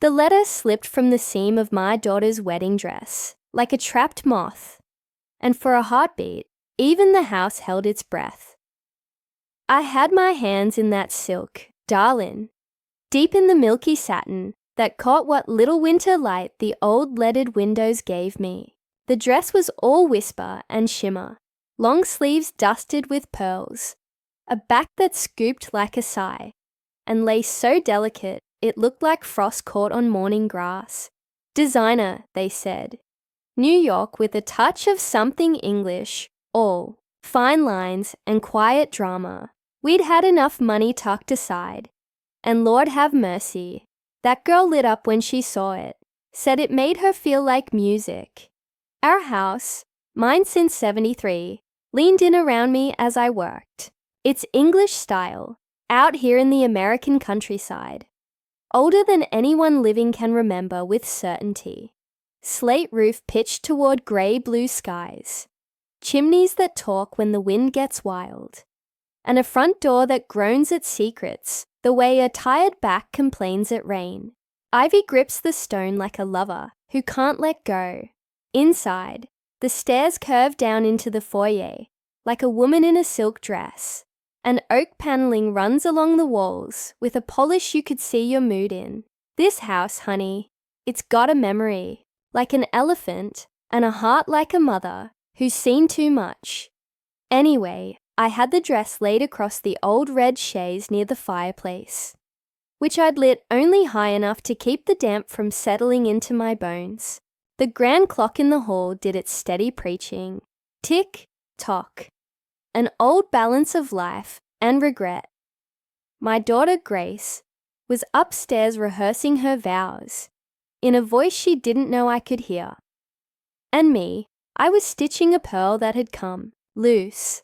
The letter slipped from the seam of my daughter's wedding dress, like a trapped moth, and for a heartbeat, even the house held its breath. I had my hands in that silk, darlin', deep in the milky satin that caught what little winter light the old leaded windows gave me. The dress was all whisper and shimmer, long sleeves dusted with pearls, a back that scooped like a sigh, and lace so delicate it looked like frost caught on morning grass. Designer, they said. New York with a touch of something English, all fine lines and quiet drama. We'd had enough money tucked aside, and Lord have mercy, that girl lit up when she saw it, said it made her feel like music. Our house, mine since '73, leaned in around me as I worked. It's English style, out here in the American countryside. Older than anyone living can remember with certainty. Slate roof pitched toward grey-blue skies. Chimneys that talk when the wind gets wild. And a front door that groans its secrets, the way a tired back complains at rain. Ivy grips the stone like a lover who can't let go. Inside, the stairs curve down into the foyer, like a woman in a silk dress. And oak paneling runs along the walls with a polish you could see your mood in. This house, honey, it's got a memory, like an elephant, and a heart like a mother who's seen too much. Anyway, I had the dress laid across the old red chaise near the fireplace, which I'd lit only high enough to keep the damp from settling into my bones. The grand clock in the hall did its steady preaching. Tick, tock. An old balance of life and regret. My daughter Grace was upstairs rehearsing her vows, in a voice she didn't know I could hear. And me, I was stitching a pearl that had come loose,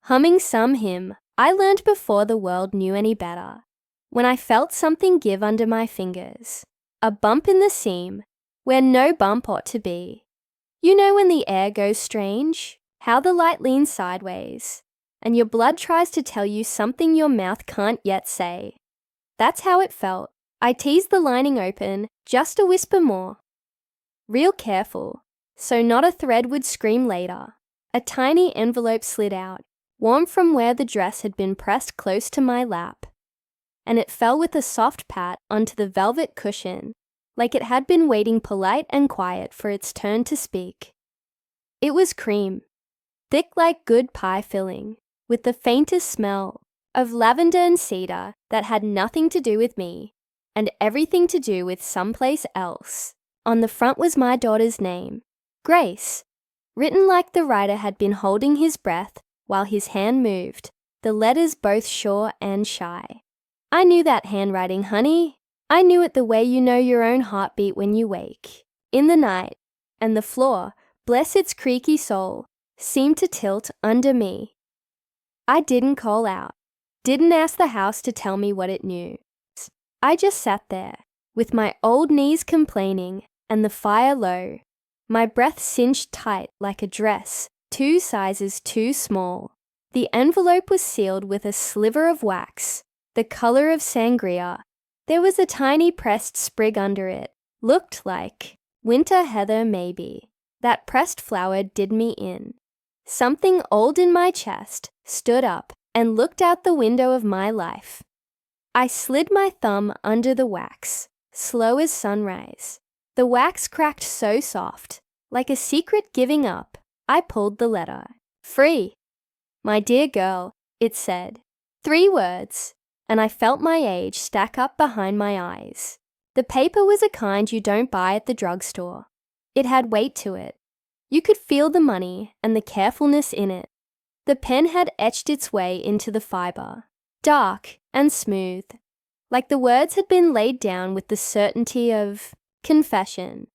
humming some hymn I learned before the world knew any better, when I felt something give under my fingers, a bump in the seam where no bump ought to be. You know when the air goes strange, how the light leans sideways, and your blood tries to tell you something your mouth can't yet say. That's how it felt. I teased the lining open, just a whisper more. Real careful, so not a thread would scream later. A tiny envelope slid out, warm from where the dress had been pressed close to my lap, and it fell with a soft pat onto the velvet cushion, like it had been waiting polite and quiet for its turn to speak. It was cream, thick like good pie filling, with the faintest smell of lavender and cedar that had nothing to do with me, and everything to do with someplace else. On the front was my daughter's name, Grace, written like the writer had been holding his breath while his hand moved, the letters both sure and shy. I knew that handwriting, honey. I knew it the way you know your own heartbeat when you wake, in the night, and the floor, bless its creaky soul, seemed to tilt under me. I didn't call out, didn't ask the house to tell me what it knew. I just sat there, with my old knees complaining and the fire low, my breath cinched tight like a dress 2 sizes too small. The envelope was sealed with a sliver of wax, the color of sangria. There was a tiny pressed sprig under it, looked like winter heather maybe. That pressed flower did me in. Something old in my chest stood up and looked out the window of my life. I slid my thumb under the wax, slow as sunrise. The wax cracked so soft, like a secret giving up. I pulled the letter. Free. My dear girl, it said. 3 words, and I felt my age stack up behind my eyes. The paper was a kind you don't buy at the drugstore. It had weight to it. You could feel the money and the carefulness in it. The pen had etched its way into the fiber, dark and smooth, like the words had been laid down with the certainty of confession.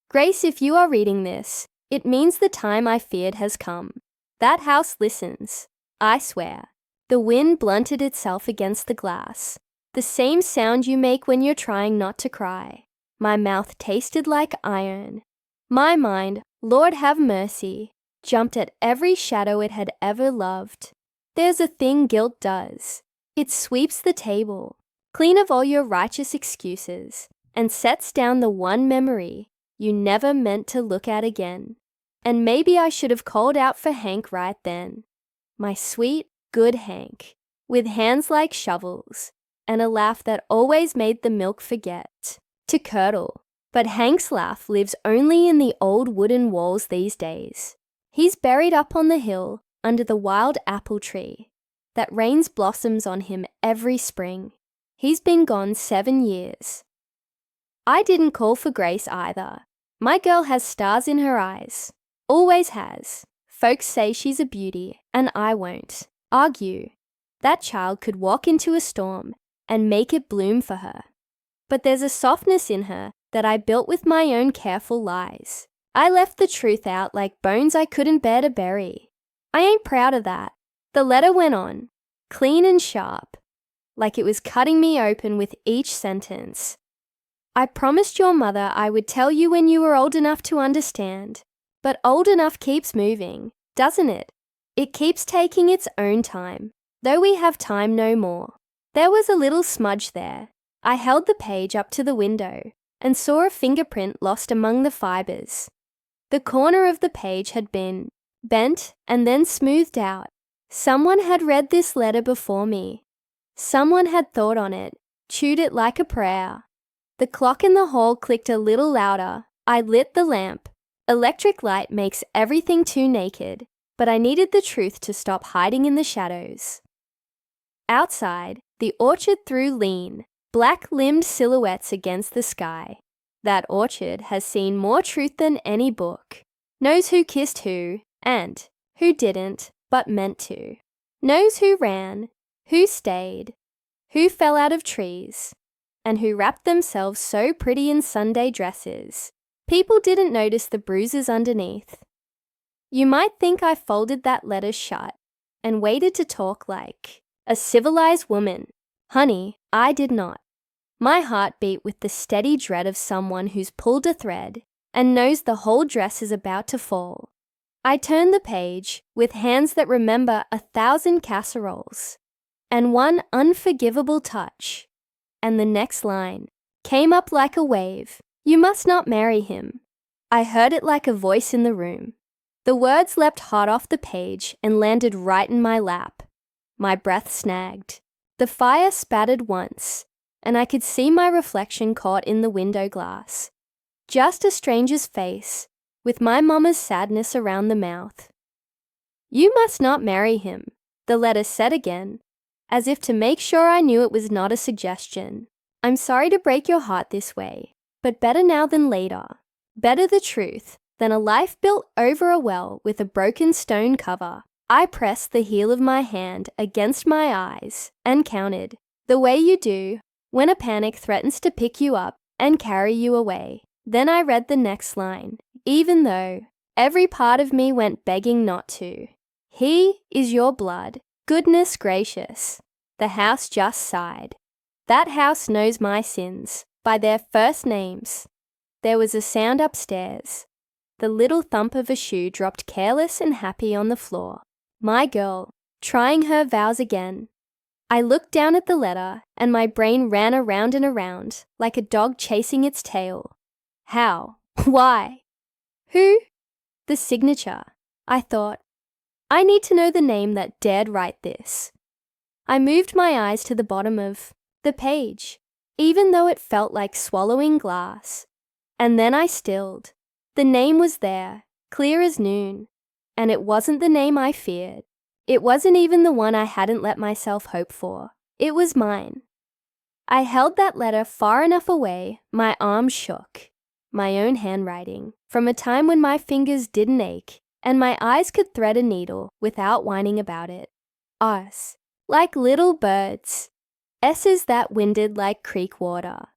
Grace, if you are reading this, it means the time I feared has come. That house listens, I swear. The wind blunted itself against the glass, the same sound you make when you're trying not to cry. My mouth tasted like iron. My mind, Lord have mercy, jumped at every shadow it had ever loved. There's a thing guilt does. It sweeps the table, clean of all your righteous excuses, and sets down the one memory you never meant to look at again. And maybe I should have called out for Hank right then. My sweet, good Hank, with hands like shovels, and a laugh that always made the milk forget to curdle. But Hank's laugh lives only in the old wooden walls these days. He's buried up on the hill under the wild apple tree that rains blossoms on him every spring. He's been gone 7 years. I didn't call for Grace either. My girl has stars in her eyes. Always has. Folks say she's a beauty, and I won't argue. That child could walk into a storm and make it bloom for her. But there's a softness in her that I built with my own careful lies. I left the truth out like bones I couldn't bear to bury. I ain't proud of that. The letter went on, clean and sharp, like it was cutting me open with each sentence. I promised your mother I would tell you when you were old enough to understand. But old enough keeps moving, doesn't it? It keeps taking its own time, though we have time no more. There was a little smudge there. I held the page up to the window and saw a fingerprint lost among the fibers. The corner of the page had been bent and then smoothed out. Someone had read this letter before me. Someone had thought on it, chewed it like a prayer. The clock in the hall clicked a little louder. I lit the lamp. Electric light makes everything too naked, but I needed the truth to stop hiding in the shadows. Outside, the orchard threw lean, black-limbed silhouettes against the sky. That orchard has seen more truth than any book. Knows who kissed who, and who didn't, but meant to. Knows who ran, who stayed, who fell out of trees, and who wrapped themselves so pretty in Sunday dresses. People didn't notice the bruises underneath. You might think I folded that letter shut and waited to talk like a civilized woman. Honey, I did not. My heart beat with the steady dread of someone who's pulled a thread and knows the whole dress is about to fall. I turned the page with hands that remember 1,000 casseroles and one unforgivable touch, and the next line came up like a wave. You must not marry him. I heard it like a voice in the room. The words leapt hot off the page and landed right in my lap. My breath snagged. The fire spattered once, and I could see my reflection caught in the window glass. Just a stranger's face, with my mama's sadness around the mouth. You must not marry him, the letter said again, as if to make sure I knew it was not a suggestion. I'm sorry to break your heart this way. But better now than later. Better the truth than a life built over a well with a broken stone cover. I pressed the heel of my hand against my eyes and counted, the way you do when a panic threatens to pick you up and carry you away. Then I read the next line, even though every part of me went begging not to. He is your blood. Goodness gracious. The house just sighed. That house knows my sins by their first names. There was a sound upstairs. The little thump of a shoe dropped careless and happy on the floor. My girl, trying her vows again. I looked down at the letter, and my brain ran around and around, like a dog chasing its tail. How? Why? Who? The signature. I thought, I need to know the name that dared write this. I moved my eyes to the bottom of the page, even though it felt like swallowing glass. And then I stilled. The name was there, clear as noon. And it wasn't the name I feared. It wasn't even the one I hadn't let myself hope for. It was mine. I held that letter far enough away, my arms shook. My own handwriting, from a time when my fingers didn't ache, and my eyes could thread a needle without whining about it. Us, like little birds. S's that winded like creek water.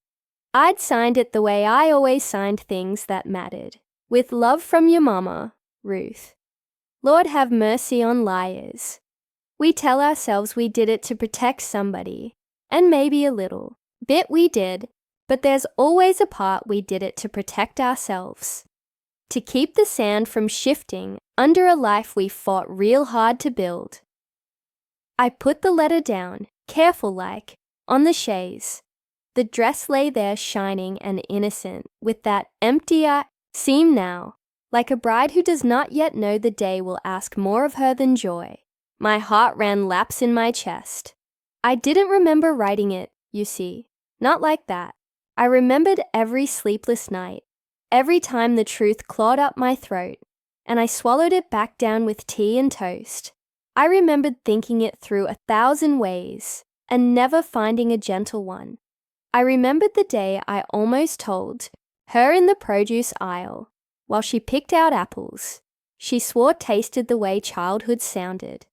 I'd signed it the way I always signed things that mattered. With love from your mama, Ruth. Lord have mercy on liars. We tell ourselves we did it to protect somebody, and maybe a little bit we did, but there's always a part we did it to protect ourselves. To keep the sand from shifting under a life we fought real hard to build. I put the letter down, careful like, on the chaise. The dress lay there shining and innocent, with that empty eye seem now, like a bride who does not yet know the day will ask more of her than joy. My heart ran laps in my chest. I didn't remember writing it, you see. Not like that. I remembered every sleepless night, every time the truth clawed up my throat, and I swallowed it back down with tea and toast. I remembered thinking it through 1,000 ways, and never finding a gentle one. I remembered the day I almost told her in the produce aisle, while she picked out apples, she swore tasted the way childhood sounded.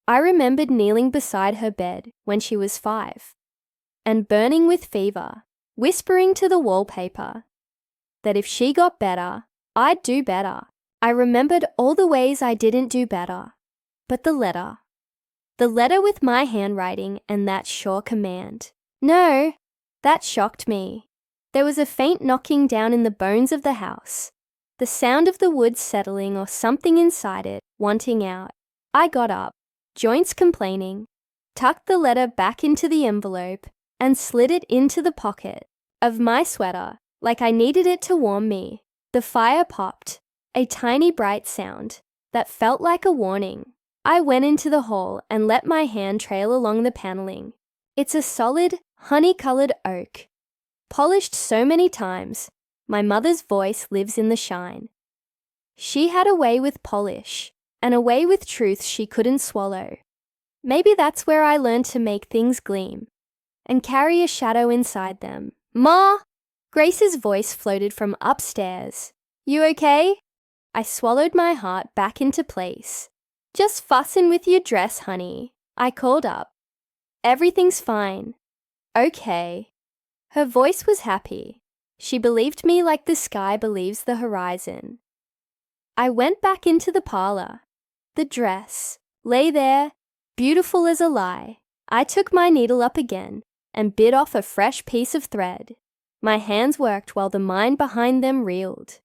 I remembered kneeling beside her bed when she was 5, and burning with fever, whispering to the wallpaper that if she got better, I'd do better. I remembered all the ways I didn't do better, but the letter with my handwriting and that sure command. No, that shocked me. There was a faint knocking down in the bones of the house, the sound of the wood settling or something inside it wanting out. I got up, joints complaining, tucked the letter back into the envelope, and slid it into the pocket of my sweater like I needed it to warm me. The fire popped, a tiny bright sound that felt like a warning. I went into the hall and let my hand trail along the paneling. It's a solid, honey-colored oak, polished so many times, my mother's voice lives in the shine. She had a way with polish, and a way with truth she couldn't swallow. Maybe that's where I learned to make things gleam, and carry a shadow inside them. Ma! Grace's voice floated from upstairs. You okay? I swallowed my heart back into place. Just fussin' with your dress, honey, I called up. Everything's fine. Okay. Her voice was happy. She believed me like the sky believes the horizon. I went back into the parlor. The dress lay there, beautiful as a lie. I took my needle up again and bit off a fresh piece of thread. My hands worked while the mind behind them reeled.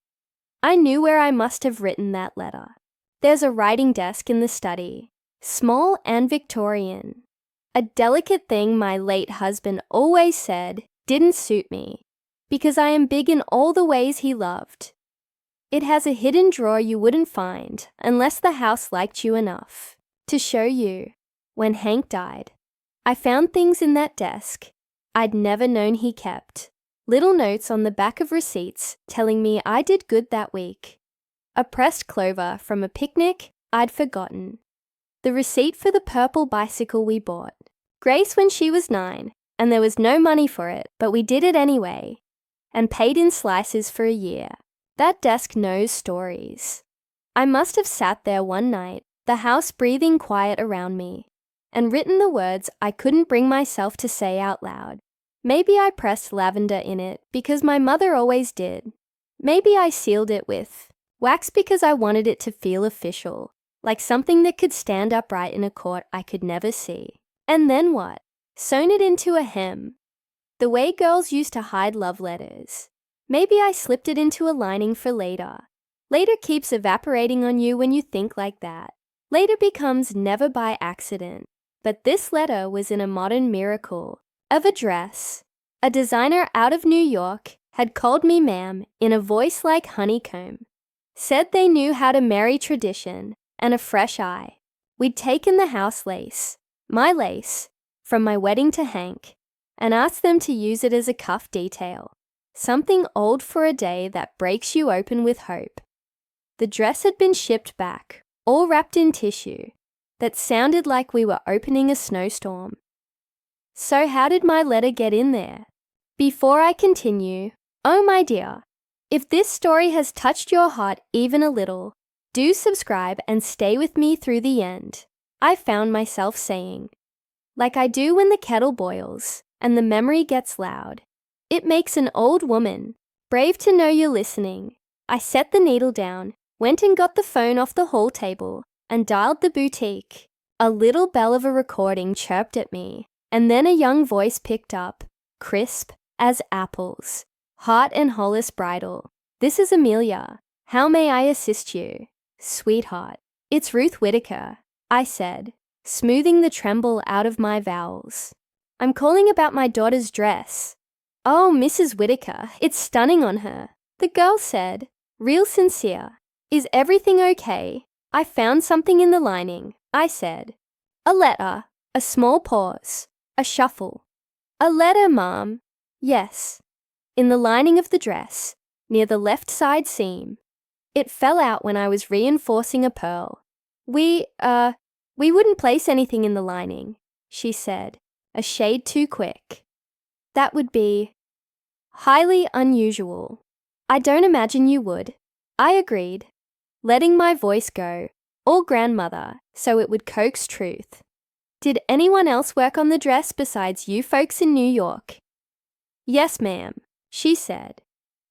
I knew where I must have written that letter. There's a writing desk in the study, small and Victorian. A delicate thing my late husband always said didn't suit me, because I am big in all the ways he loved. It has a hidden drawer you wouldn't find unless the house liked you enough to show you. When Hank died, I found things in that desk I'd never known he kept. Little notes on the back of receipts telling me I did good that week. A pressed clover from a picnic I'd forgotten. The receipt for the purple bicycle we bought. Grace when she was 9, and there was no money for it, but we did it anyway, and paid in slices for a year. That desk knows stories. I must have sat there one night, the house breathing quiet around me, and written the words I couldn't bring myself to say out loud. Maybe I pressed lavender in it because my mother always did. Maybe I sealed it with wax because I wanted it to feel official, like something that could stand upright in a court I could never see. And then what? Sewn it into a hem, the way girls used to hide love letters. Maybe I slipped it into a lining for later. Later keeps evaporating on you when you think like that. Later becomes never by accident. But this letter was in a modern miracle of a dress. A designer out of New York had called me ma'am in a voice like honeycomb. Said they knew how to marry tradition and a fresh eye. We'd taken the house lace, my lace, from my wedding to Hank, and asked them to use it as a cuff detail. Something old for a day that breaks you open with hope. The dress had been shipped back, all wrapped in tissue, that sounded like we were opening a snowstorm. So how did my letter get in there? Before I continue, oh my dear, if this story has touched your heart even a little, do subscribe and stay with me through the end. I found myself saying, like I do when the kettle boils and the memory gets loud. It makes an old woman brave to know you're listening. I set the needle down, went and got the phone off the hall table, and dialed the boutique. A little bell of a recording chirped at me, and then a young voice picked up, crisp as apples. Heart and Hollis Bridal. This is Amelia. How may I assist you? Sweetheart. It's Ruth Whitaker, I said, smoothing the tremble out of my vowels. I'm calling about my daughter's dress." "Oh, Mrs. Whitaker, it's stunning on her," the girl said, real sincere. "Is everything okay? I found something in the lining," I said. "A letter." A small pause. A shuffle. "A letter, Mom." "Yes." "In the lining of the dress, near the left side seam. It fell out when I was reinforcing a pearl. We wouldn't place anything in the lining," she said, a shade too quick. "That would be highly unusual." "I don't imagine you would," I agreed, letting my voice go, all grandmother, so it would coax truth. "Did anyone else work on the dress besides you folks in New York?" "Yes, ma'am," she said.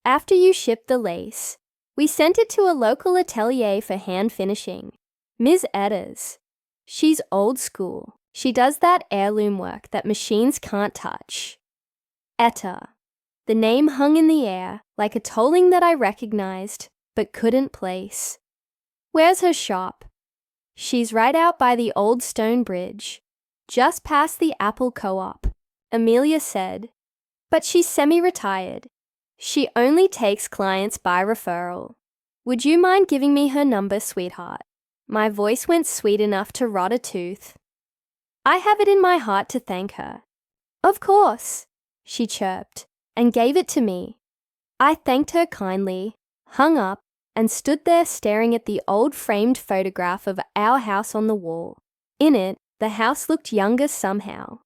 "After you shipped the lace, we sent it to a local atelier for hand finishing. Ms. Etta's. She's old school. She does that heirloom work that machines can't touch." Etta. The name hung in the air like a tolling that I recognized but couldn't place. "Where's her shop?" "She's right out by the old stone bridge, just past the Apple Co-op," Amelia said. "But she's semi-retired. She only takes clients by referral. Would you mind giving me her number, sweetheart?" My voice went sweet enough to rot a tooth. I have it in my heart to thank her. "Of course," she chirped, and gave it to me. I thanked her kindly, hung up, and stood there staring at the old framed photograph of our house on the wall. In it, the house looked younger somehow,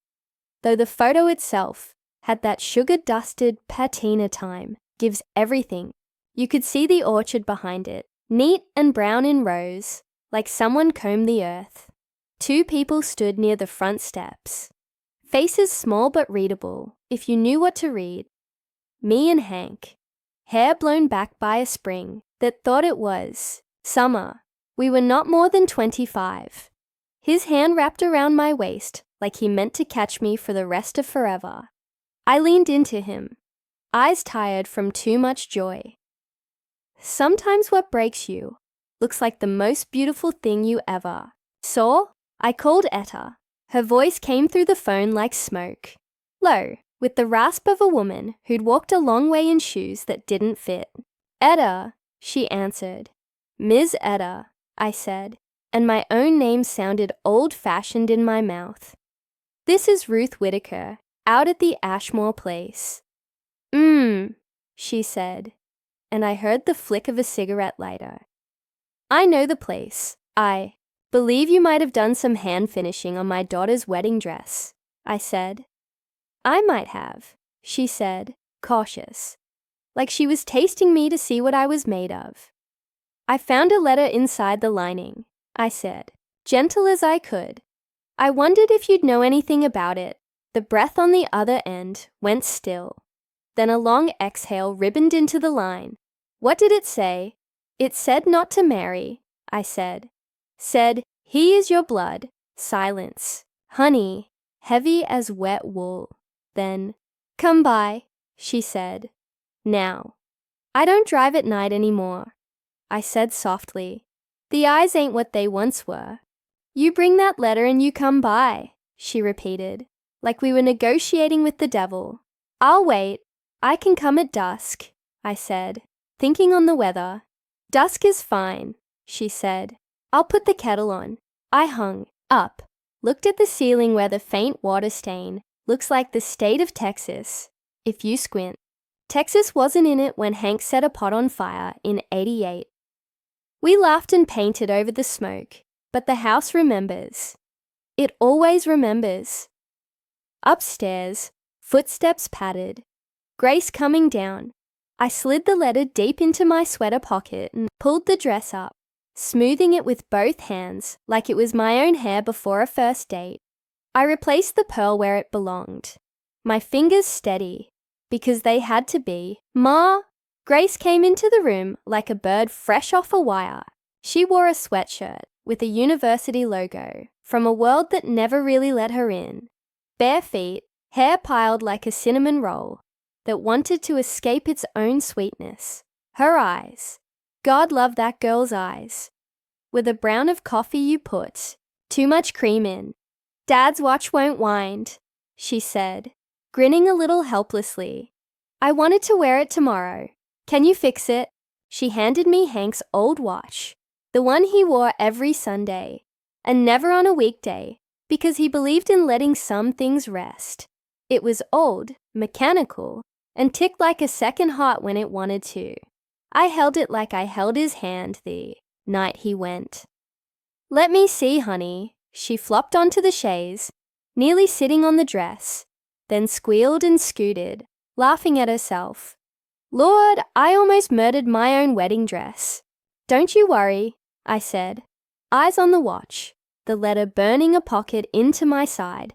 though the photo itself had that sugar-dusted patina time, gives everything. You could see the orchard behind it, neat and brown in rows, like someone combed the earth. 2 people stood near the front steps. Faces small but readable, if you knew what to read. Me and Hank, hair blown back by a spring that thought it was summer. We were not more than 25. His hand wrapped around my waist like he meant to catch me for the rest of forever. I leaned into him, eyes tired from too much joy. "Sometimes what breaks you looks like the most beautiful thing you ever saw." I called Etta. Her voice came through the phone like smoke, low, with the rasp of a woman who'd walked a long way in shoes that didn't fit. "Etta," she answered. "Ms. Etta," I said, and my own name sounded old-fashioned in my mouth. "This is Ruth Whitaker, out at the Ashmore place." She said, and I heard the flick of a cigarette lighter. "I know the place. I believe you might have done some hand finishing on my daughter's wedding dress," I said. "I might have," she said, cautious, like she was tasting me to see what I was made of. "I found a letter inside the lining," I said, gentle as I could. "I wondered if you'd know anything about it." The breath on the other end went still. Then a long exhale ribboned into the line. "What did it say?" "It said not to marry," I said. "Said, he is your blood." Silence. "Honey," heavy as wet wool. Then, "Come by," she said. "Now." "I don't drive at night anymore," I said softly. "The eyes ain't what they once were." "You bring that letter and you come by," she repeated, like we were negotiating with the devil. "I'll wait. I can come at dusk," I said, thinking on the weather. "Dusk is fine," she said. "I'll put the kettle on." I hung up, looked at the ceiling where the faint water stain looks like the state of Texas, if you squint. Texas wasn't in it when Hank set a pot on fire in '88. We laughed and painted over the smoke, but the house remembers. It always remembers. Upstairs, footsteps pattered. Grace coming down. I slid the letter deep into my sweater pocket and pulled the dress up, smoothing it with both hands like it was my own hair before a first date. I replaced the pearl where it belonged, my fingers steady, because they had to be. "Ma!" Grace came into the room like a bird fresh off a wire. She wore a sweatshirt with a university logo from a world that never really let her in. Bare feet, hair piled like a cinnamon roll that wanted to escape its own sweetness. Her eyes, God love that girl's eyes, were the brown of coffee you put too much cream in. "Dad's watch won't wind," she said, grinning a little helplessly. I wanted to wear it tomorrow. Can you fix it? She handed me Hank's old watch, the one he wore every Sunday, and never on a weekday, because he believed in letting some things rest. It was old, mechanical, and ticked like a second heart when it wanted to. I held it like I held his hand the night he went. Let me see, honey. She flopped onto the chaise, nearly sitting on the dress, then squealed and scooted, laughing at herself. Lord, I almost murdered my own wedding dress. Don't you worry, I said, eyes on the watch, the letter burning a pocket into my side,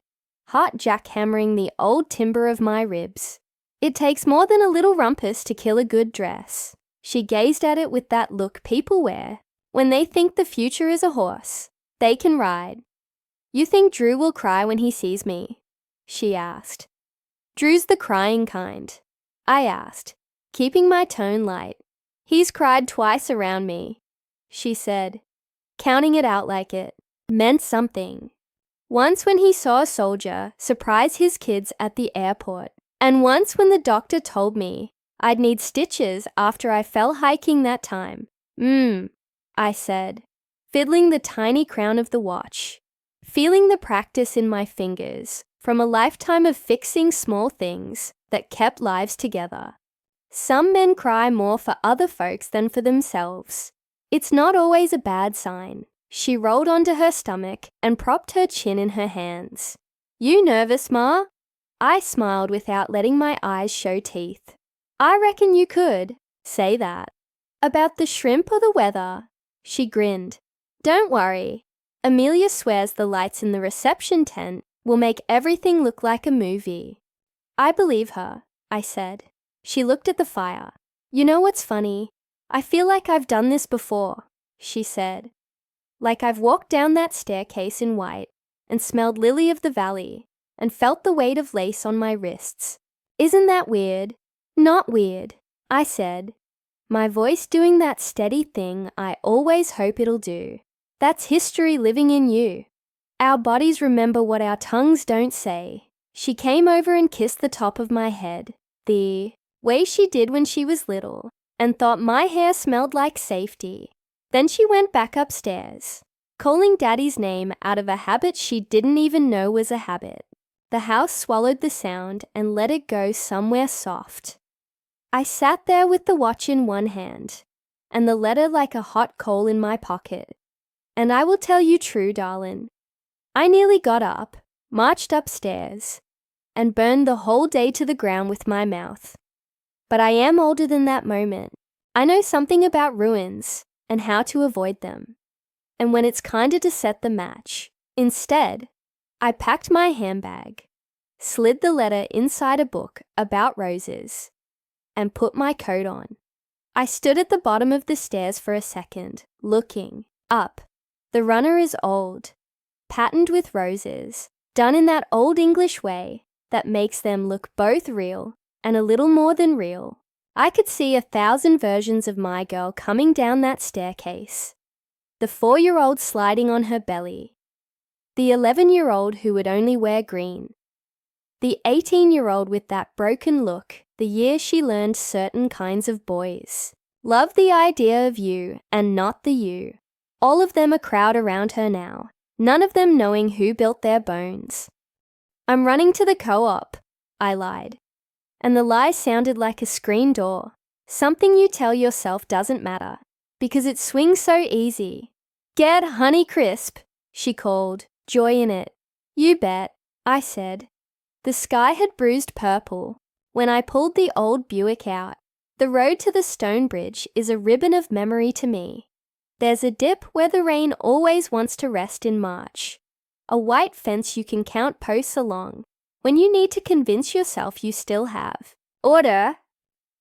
heart jackhammering the old timber of my ribs. It takes more than a little rumpus to kill a good dress. She gazed at it with that look people wear when they think the future is a horse they can ride. You think Drew will cry when he sees me? She asked. Drew's the crying kind, I asked, keeping my tone light. He's cried twice around me, she said, counting it out like it meant something. Once when he saw a soldier surprise his kids at the airport, and once when the doctor told me I'd need stitches after I fell hiking that time. I said, fiddling the tiny crown of the watch, feeling the practice in my fingers from a lifetime of fixing small things that kept lives together. Some men cry more for other folks than for themselves. It's not always a bad sign. She rolled onto her stomach and propped her chin in her hands. You nervous, Ma? I smiled without letting my eyes show teeth. I reckon you could say that. About the shrimp or the weather? She grinned. Don't worry. Amelia swears the lights in the reception tent will make everything look like a movie. I believe her, I said. She looked at the fire. You know what's funny? I feel like I've done this before, she said. Like I've walked down that staircase in white and smelled lily of the valley and felt the weight of lace on my wrists. Isn't that weird? Not weird, I said, my voice doing that steady thing I always hope it'll do. That's history living in you. Our bodies remember what our tongues don't say. She came over and kissed the top of my head, the way she did when she was little, and thought my hair smelled like safety. Then she went back upstairs, calling Daddy's name out of a habit she didn't even know was a habit. The house swallowed the sound and let it go somewhere soft. I sat there with the watch in one hand and the letter like a hot coal in my pocket. And I will tell you true, darling. I nearly got up, marched upstairs, and burned the whole day to the ground with my mouth. But I am older than that moment. I know something about ruins and how to avoid them. And when it's kinder to set the match, instead, I packed my handbag, slid the letter inside a book about roses, and put my coat on. I stood at the bottom of the stairs for a second, looking up. The runner is old, patterned with roses, done in that old English way that makes them look both real and a little more than real. I could see 1,000 versions of my girl coming down that staircase. The 4-year-old sliding on her belly. The 11-year-old who would only wear green. The 18-year-old with that broken look the year she learned certain kinds of boys. Love the idea of you and not the you. All of them a crowd around her now, none of them knowing who built their bones. I'm running to the co-op, I lied. And the lie sounded like a screen door. Something you tell yourself doesn't matter, because it swings so easy. Get Honey Crisp, she called, joy in it. You bet, I said. The sky had bruised purple when I pulled the old Buick out. The road to the stone bridge is a ribbon of memory to me. There's a dip where the rain always wants to rest in March. A white fence you can count posts along when you need to convince yourself you still have. Order!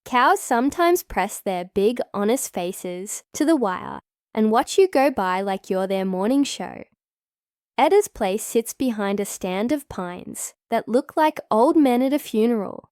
Cows sometimes press their big, honest faces to the wire and watch you go by like you're their morning show. Etta's place sits behind a stand of pines that look like old men at a funeral.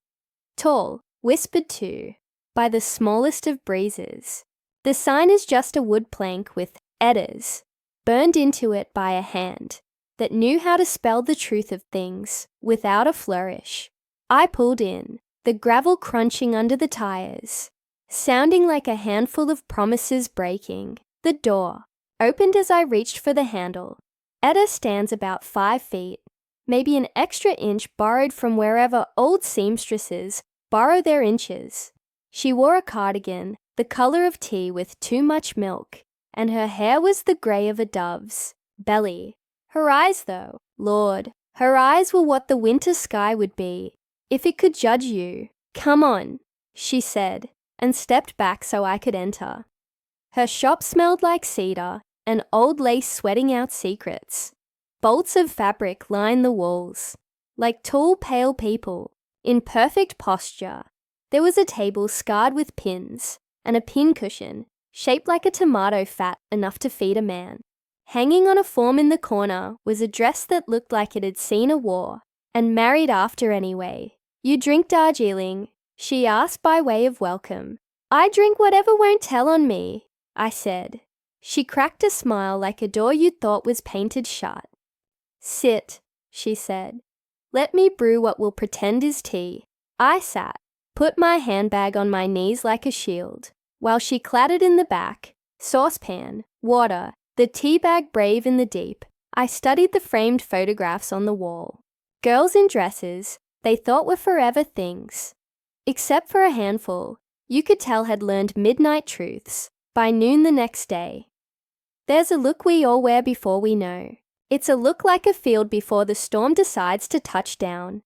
Tall, whispered to by the smallest of breezes. The sign is just a wood plank with Etta's burned into it by a hand. that knew how to spell the truth of things without a flourish. I pulled in, the gravel crunching under the tires, sounding like a handful of promises breaking. The door opened as I reached for the handle. Etta stands about 5 feet, maybe an extra inch borrowed from wherever old seamstresses borrow their inches. She wore a cardigan, the color of tea with too much milk, and her hair was the gray of a dove's belly. Her eyes, though, Lord, her eyes were what the winter sky would be if it could judge you. "Come on," she said, and stepped back so I could enter. Her shop smelled like cedar and old lace sweating out secrets. Bolts of fabric lined the walls, like tall, pale people, in perfect posture. There was a table scarred with pins, and a pincushion, shaped like a tomato fat enough to feed a man. Hanging on a form in the corner was a dress that looked like it had seen a war, and married after anyway. "You drink Darjeeling?" she asked by way of welcome. "I drink whatever won't tell on me," I said. She cracked a smile like a door you'd thought was painted shut. "Sit," she said. "Let me brew what we'll pretend is tea." I sat, put my handbag on my knees like a shield, while she clattered in the back, saucepan, water, the tea bag brave in the deep. I studied the framed photographs on the wall. Girls in dresses they thought were forever things. Except for a handful, you could tell had learned midnight truths by noon the next day. There's a look we all wear before we know. It's a look like a field before the storm decides to touch down.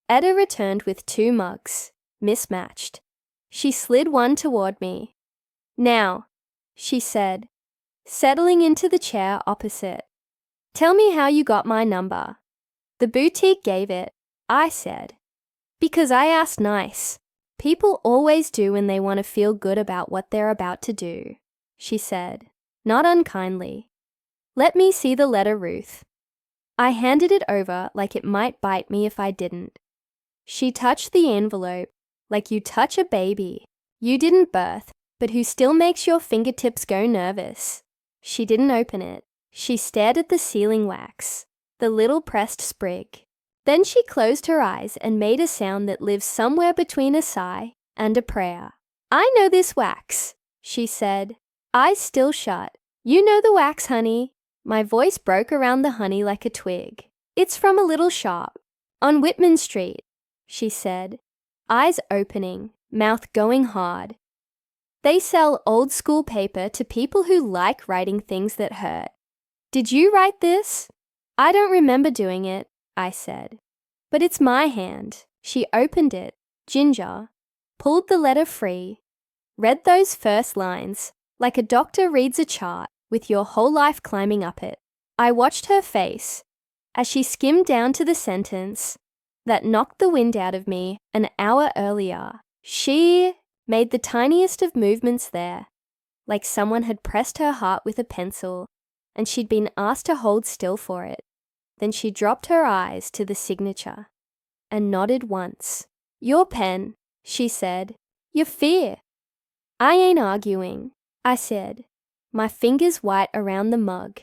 Etta returned with 2 mugs, mismatched. She slid one toward me. "Now," she said, settling into the chair opposite. "Tell me how you got my number." "The boutique gave it," I said. "Because I asked nice. People always do when they want to feel good about what they're about to do," she said, not unkindly. "Let me see the letter, Ruth." I handed it over like it might bite me if I didn't. She touched the envelope like you touch a baby you didn't birth, but who still makes your fingertips go nervous. She didn't open it. She stared at the sealing wax, the little pressed sprig. Then she closed her eyes and made a sound that lives somewhere between a sigh and a prayer. "I know this wax," she said, eyes still shut. "You know the wax, honey." My voice broke around the honey like a twig. "It's from a little shop on Whitman Street," she said, eyes opening, mouth going hard. "They sell old school paper to people who like writing things that hurt. Did you write this?" "I don't remember doing it," I said. "But it's my hand." She opened it, ginger, pulled the letter free, read those first lines like a doctor reads a chart with your whole life climbing up it. I watched her face as she skimmed down to the sentence that knocked the wind out of me an hour earlier. She made the tiniest of movements there, like someone had pressed her heart with a pencil and she'd been asked to hold still for it. Then she dropped her eyes to the signature and nodded once. "Your pen," she said. "Your fear." "I ain't arguing," I said, my fingers white around the mug.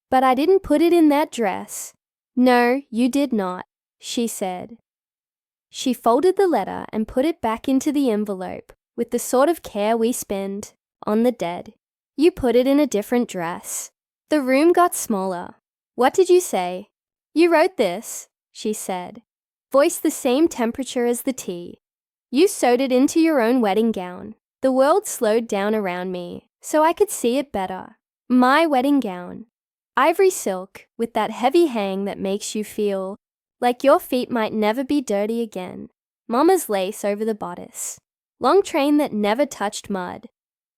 "But I didn't put it in that dress." "No, you did not," she said. She folded the letter and put it back into the envelope with the sort of care we spend on the dead. "You put it in a different dress." The room got smaller. "What did you say?" "You wrote this," she said, voice the same temperature as the tea. "You sewed it into your own wedding gown." The world slowed down around me so I could see it better. My wedding gown. Ivory silk with that heavy hang that makes you feel like your feet might never be dirty again. Mama's lace over the bodice. Long train that never touched mud.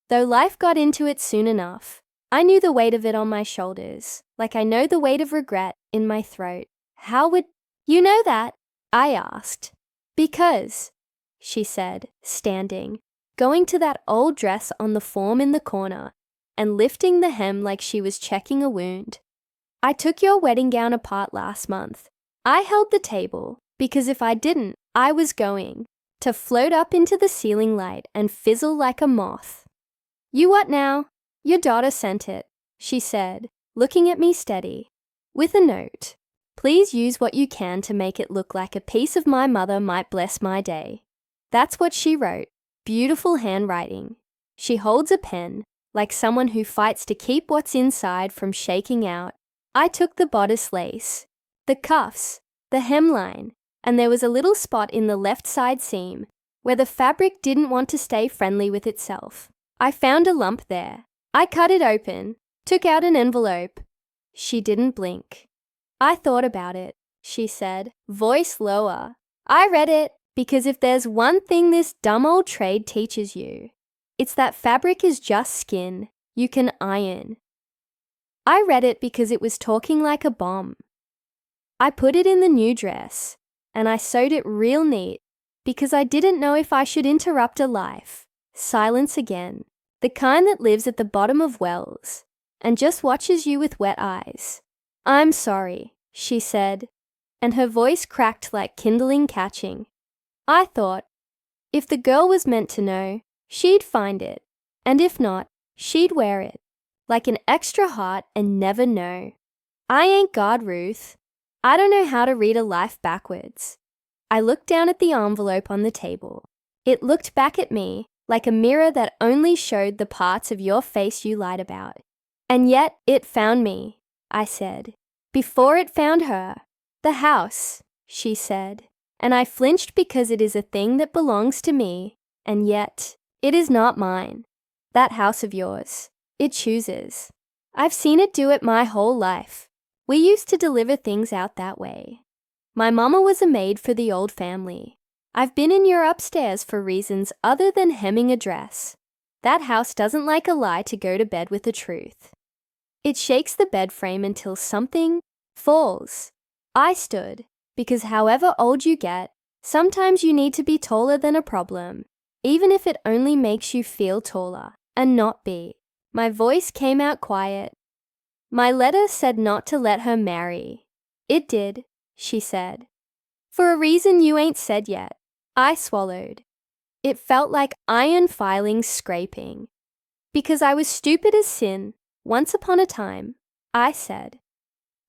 Though life got into it soon enough, I knew the weight of it on my shoulders, like I know the weight of regret in my throat. "How would you know that?" I asked. "Because," she said, standing, going to that old dress on the form in the corner and lifting the hem like she was checking a wound. "I took your wedding gown apart last month. I held the table because if I didn't, I was going to float up into the ceiling light and fizzle like a moth." "You what now?" "Your daughter sent it," she said, looking at me steady. with a note. Please use what you can to make it look like a piece of my mother might bless my day. That's what she wrote. Beautiful handwriting. She holds a pen, like someone who fights to keep what's inside from shaking out. I took the bodice lace, the cuffs, the hemline, and there was a little spot in the left side seam where the fabric didn't want to stay friendly with itself. I found a lump there. I cut it open, took out an envelope. She didn't blink. I thought about it, she said, voice lower. I read it because if there's one thing this dumb old trade teaches you, it's that fabric is just skin you can iron. I read it because it was talking like a bomb. I put it in the new dress, and I sewed it real neat because I didn't know if I should interrupt a life, silence again, the kind that lives at the bottom of wells and just watches you with wet eyes. I'm sorry, she said, and her voice cracked like kindling catching. I thought, if the girl was meant to know, she'd find it, and if not, she'd wear it, like an extra heart and never know. I ain't God, Ruth. I don't know how to read a life backwards. I looked down at the envelope on the table. It looked back at me like a mirror that only showed the parts of your face you lied about. And yet it found me, I said. Before it found her. The house, she said. And I flinched because it is a thing that belongs to me, and yet it is not mine. That house of yours. It chooses. I've seen it do it my whole life. We used to deliver things out that way. My mama was a maid for the old family. I've been in your upstairs for reasons other than hemming a dress. That house doesn't like a lie to go to bed with the truth. It shakes the bed frame until something falls. I stood, because however old you get, sometimes you need to be taller than a problem, even if it only makes you feel taller and not be. My voice came out quiet. My letter said not to let her marry. It did, she said. For a reason you ain't said yet. I swallowed. It felt like iron filings scraping. Because I was stupid as sin, once upon a time, I said.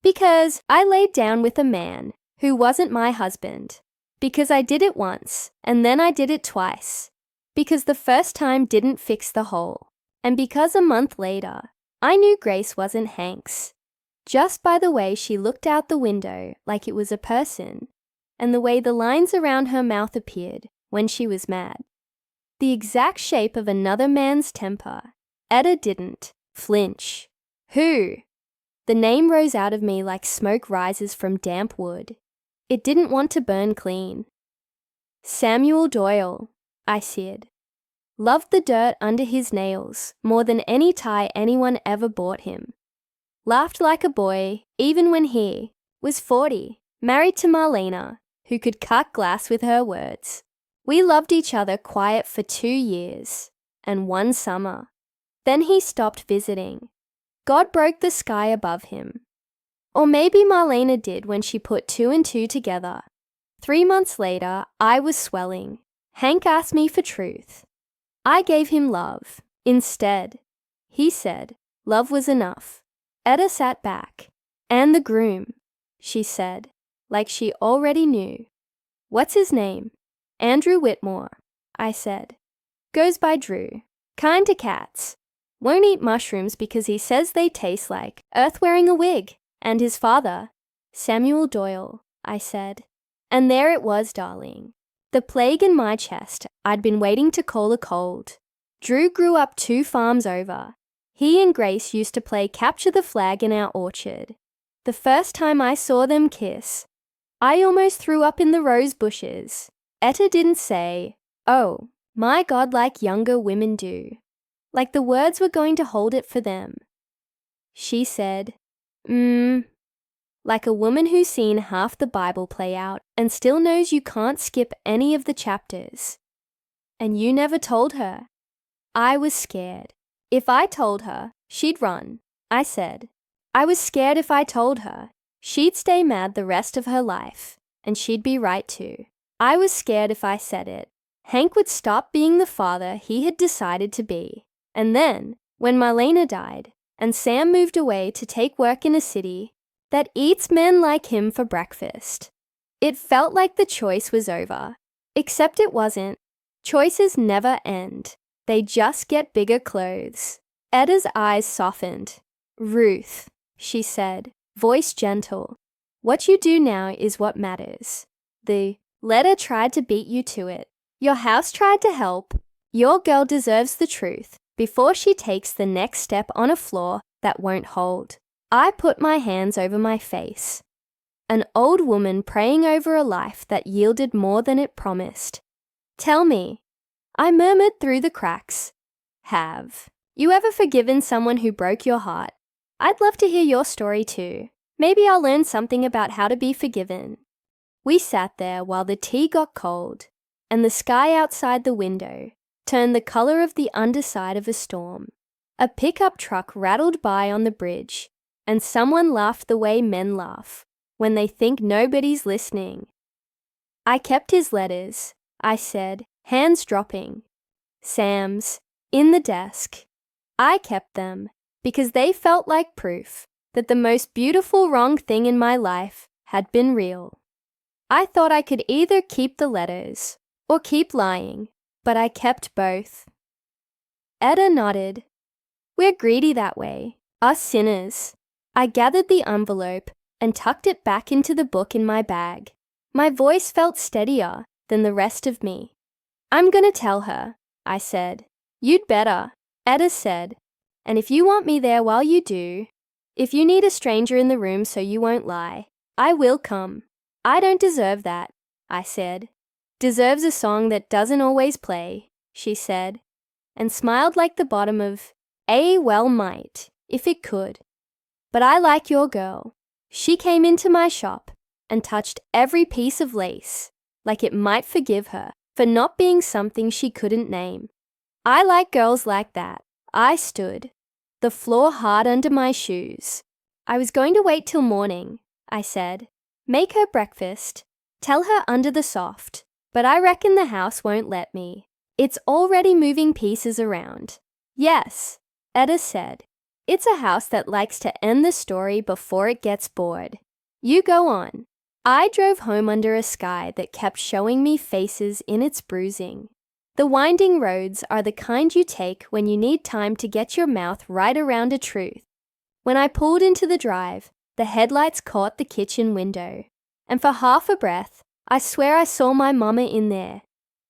Because I laid down with a man who wasn't my husband. Because I did it once, and then I did it twice. Because the first time didn't fix the hole. And because a month later, I knew Grace wasn't Hank's. Just by the way she looked out the window like it was a person, and the way the lines around her mouth appeared when she was mad. The exact shape of another man's temper. Etta didn't flinch. Who? The name rose out of me like smoke rises from damp wood. It didn't want to burn clean. Samuel Doyle, I said. Loved the dirt under his nails more than any tie anyone ever bought him. Laughed like a boy, even when he was 40, married to Marlena, who could cut glass with her words. We loved each other quiet for 2 years, and 1 summer. Then he stopped visiting. God broke the sky above him. Or maybe Marlena did when she put 2 and 2 together. 3 months later, I was swelling. Hank asked me for truth. I gave him love. Instead, he said, love was enough. Etta sat back. And the groom, she said, like she already knew. What's his name? Andrew Whitmore, I said. Goes by Drew. Kind to cats. Won't eat mushrooms because he says they taste like Earth wearing a wig. And his father, Samuel Doyle, I said. And there it was, darling. The plague in my chest I'd been waiting to call a cold. Drew grew up 2 farms over. He and Grace used to play capture the flag in our orchard. The first time I saw them kiss, I almost threw up in the rose bushes. Etta didn't say, oh, my God, like younger women do. Like the words were going to hold it for them. She said, like a woman who's seen half the Bible play out and still knows you can't skip any of the chapters. And you never told her. I was scared. If I told her, she'd run, I said. I was scared if I told her, she'd stay mad the rest of her life, and she'd be right too. I was scared if I said it, Hank would stop being the father he had decided to be. And then, when Marlena died, and Sam moved away to take work in a city, that eats men like him for breakfast. It felt like the choice was over, except it wasn't. Choices never end. They just get bigger clothes. Eda's eyes softened. Ruth, she said, voice gentle. What you do now is what matters. The letter tried to beat you to it. Your house tried to help. Your girl deserves the truth before she takes the next step on a floor that won't hold. I put my hands over my face. An old woman praying over a life that yielded more than it promised. Tell me, I murmured through the cracks. Have you ever forgiven someone who broke your heart? I'd love to hear your story too. Maybe I'll learn something about how to be forgiven. We sat there while the tea got cold, and the sky outside the window turned the color of the underside of a storm. A pickup truck rattled by on the bridge, and someone laughed the way men laugh when they think nobody's listening. I kept his letters, I said, hands dropping. Sam's, in the desk. I kept them because they felt like proof that the most beautiful wrong thing in my life had been real. I thought I could either keep the letters or keep lying, but I kept both. Eda nodded. We're greedy that way, us sinners. I gathered the envelope and tucked it back into the book in my bag. My voice felt steadier than the rest of me. I'm gonna tell her, I said. You'd better, Eda said. And if you want me there while you do, if you need a stranger in the room so you won't lie, I will come. I don't deserve that, I said. Deserves a song that doesn't always play, she said, and smiled like the bottom of a well might, if it could. But I like your girl. She came into my shop and touched every piece of lace, like it might forgive her for not being something she couldn't name. I like girls like that. I stood, the floor hard under my shoes. I was going to wait till morning, I said. Make her breakfast. Tell her under the soft. But I reckon the house won't let me. It's already moving pieces around. Yes, Eda said. It's a house that likes to end the story before it gets bored. You go on. I drove home under a sky that kept showing me faces in its bruising. The winding roads are the kind you take when you need time to get your mouth right around a truth. When I pulled into the drive, the headlights caught the kitchen window, and for half a breath, I swear I saw my mama in there,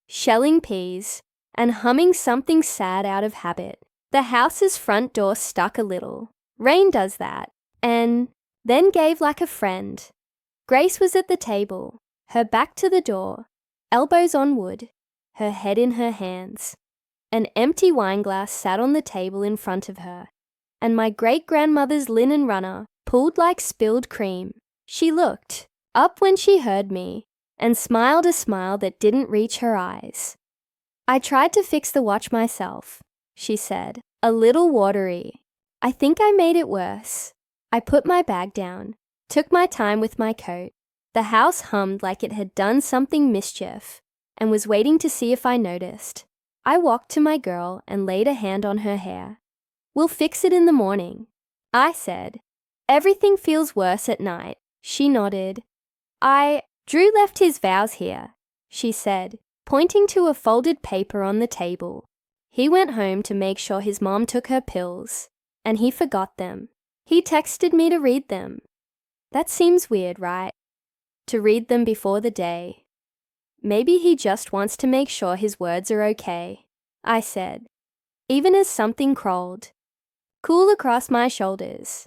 shelling peas and humming something sad out of habit. The house's front door stuck a little. Rain does that, and then gave like a friend. Grace was at the table, her back to the door, elbows on wood, her head in her hands. An empty wineglass sat on the table in front of her, and my great-grandmother's linen runner pulled like spilled cream. She looked up when she heard me and smiled a smile that didn't reach her eyes. I tried to fix the watch myself, she said, a little watery. I think I made it worse. I put my bag down, took my time with my coat. The house hummed like it had done something mischief and was waiting to see if I noticed. I walked to my girl and laid a hand on her hair. We'll fix it in the morning, I said. Everything feels worse at night, she nodded. Drew left his vows here, she said, pointing to a folded paper on the table. He went home to make sure his mom took her pills, and he forgot them. He texted me to read them. That seems weird, right? To read them before the day. Maybe he just wants to make sure his words are okay, I said, even as something crawled, cool across my shoulders.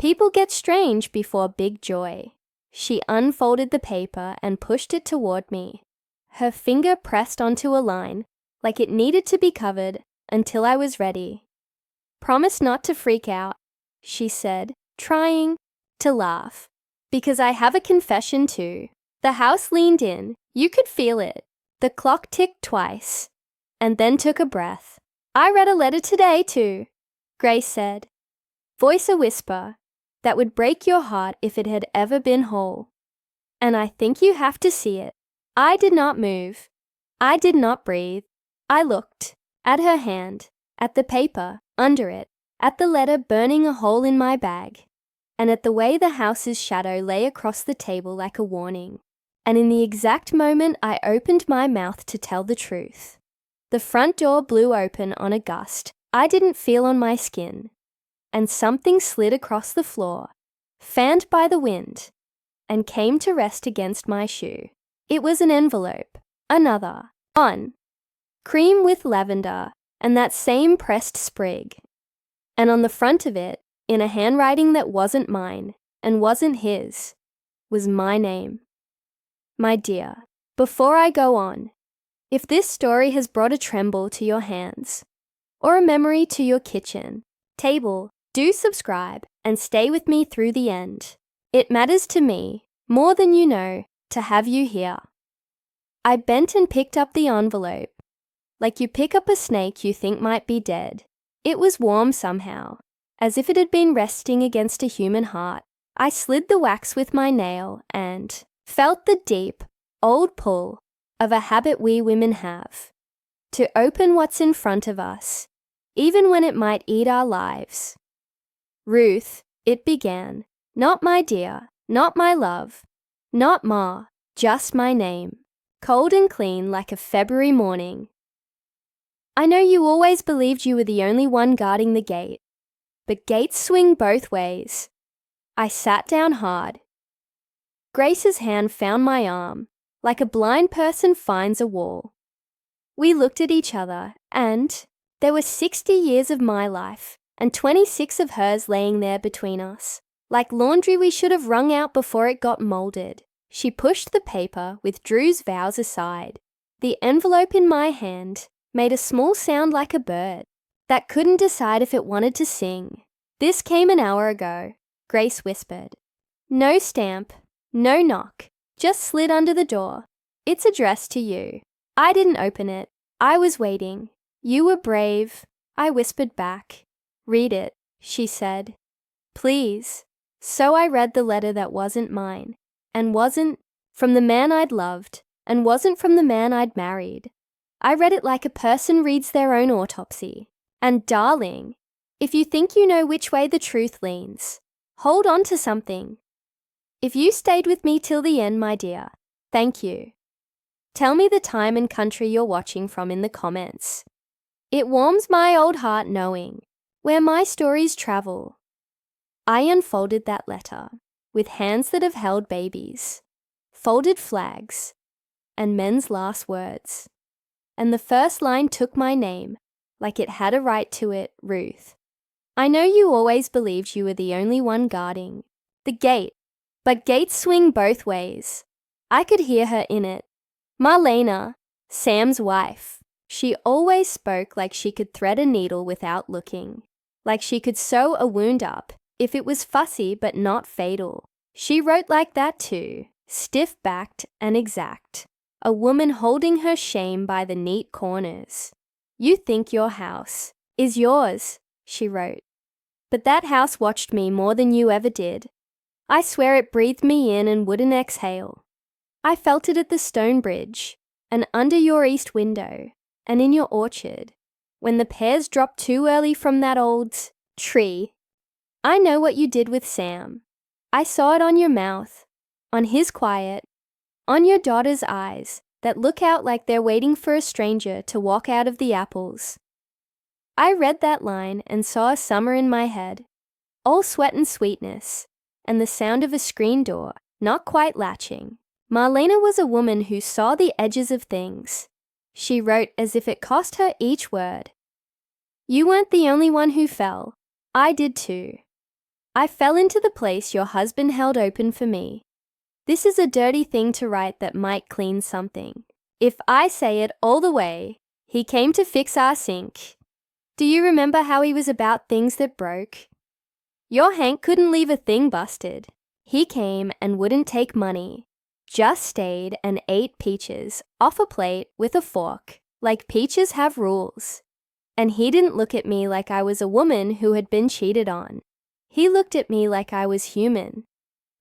People get strange before big joy. She unfolded the paper and pushed it toward me. Her finger pressed onto a line, like it needed to be covered until I was ready. Promise not to freak out, she said, trying to laugh. Because I have a confession too. The house leaned in. You could feel it. The clock ticked twice, and then took a breath. I read a letter today too, Grace said. Voice a whisper that would break your heart if it had ever been whole. And I think you have to see it. I did not move. I did not breathe. I looked at her hand, at the paper, under it, at the letter burning a hole in my bag. and at the way the house's shadow lay across the table like a warning. And in the exact moment I opened my mouth to tell the truth, the front door blew open on a gust I didn't feel on my skin, and something slid across the floor, fanned by the wind, and came to rest against my shoe. It was an envelope, another, one, cream with lavender and that same pressed sprig. And on the front of it, in a handwriting that wasn't mine and wasn't his, was my name. My dear, before I go on, if this story has brought a tremble to your hands or a memory to your kitchen table, do subscribe and stay with me through the end. It matters to me, more than you know, to have you here. I bent and picked up the envelope, like you pick up a snake you think might be dead. It was warm somehow, as if it had been resting against a human heart. I slid the wax with my nail and felt the deep, old pull of a habit we women have, to open what's in front of us, even when it might eat our lives. Ruth, it began, not my dear, not my love, not Ma, just my name, cold and clean like a February morning. I know you always believed you were the only one guarding the gate, but gates swing both ways. I sat down hard. Grace's hand found my arm, like a blind person finds a wall. We looked at each other, and there were 60 years of my life and 26 of hers laying there between us, like laundry we should have wrung out before it got molded. She pushed the paper with Drew's vows aside. The envelope in my hand made a small sound like a bird that couldn't decide if it wanted to sing. This came an hour ago, Grace whispered. No stamp, no knock, just slid under the door. It's addressed to you. I didn't open it. I was waiting. You were brave, I whispered back. Read it, she said. Please. So I read the letter that wasn't mine, and wasn't from the man I'd loved, and wasn't from the man I'd married. I read it like a person reads their own autopsy. And darling, if you think you know which way the truth leans, hold on to something. If you stayed with me till the end, my dear, thank you. Tell me the time and country you're watching from in the comments. It warms my old heart knowing where my stories travel. I unfolded that letter with hands that have held babies, folded flags, and men's last words. And the first line took my name, like it had a right to it, Ruth. I know you always believed you were the only one guarding the gate, but gates swing both ways. I could hear her in it. Marlena, Sam's wife. She always spoke like she could thread a needle without looking, like she could sew a wound up if it was fussy but not fatal. She wrote like that too, stiff-backed and exact, a woman holding her shame by the neat corners. You think your house is yours, she wrote, but that house watched me more than you ever did. I swear it breathed me in and wouldn't exhale. I felt it at the stone bridge, and under your east window, and in your orchard, when the pears dropped too early from that old tree. I know what you did with Sam. I saw it on your mouth, on his quiet, on your daughter's eyes that look out like they're waiting for a stranger to walk out of the apples. I read that line and saw a summer in my head, all sweat and sweetness, and the sound of a screen door not quite latching. Marlena was a woman who saw the edges of things. She wrote as if it cost her each word. You weren't the only one who fell. I did too. I fell into the place your husband held open for me. This is a dirty thing to write that might clean something. If I say it all the way, he came to fix our sink. Do you remember how he was about things that broke? Your Hank couldn't leave a thing busted. He came and wouldn't take money. Just stayed and ate peaches off a plate with a fork, like peaches have rules. And he didn't look at me like I was a woman who had been cheated on. He looked at me like I was human,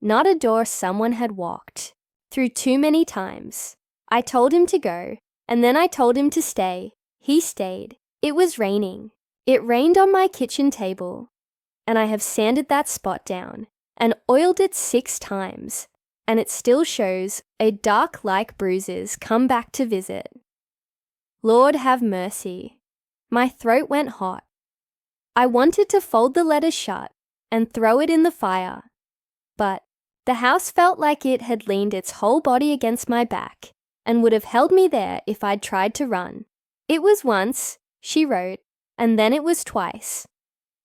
not a door someone had walked through too many times. I told him to go, and then I told him to stay. He stayed. It was raining. It rained on my kitchen table, and I have sanded that spot down. and oiled it 6 times, and it still shows a dark like bruises come back to visit. Lord have mercy. My throat went hot. I wanted to fold the letter shut and throw it in the fire, but the house felt like it had leaned its whole body against my back and would have held me there if I'd tried to run. It was once, she wrote, and then it was twice.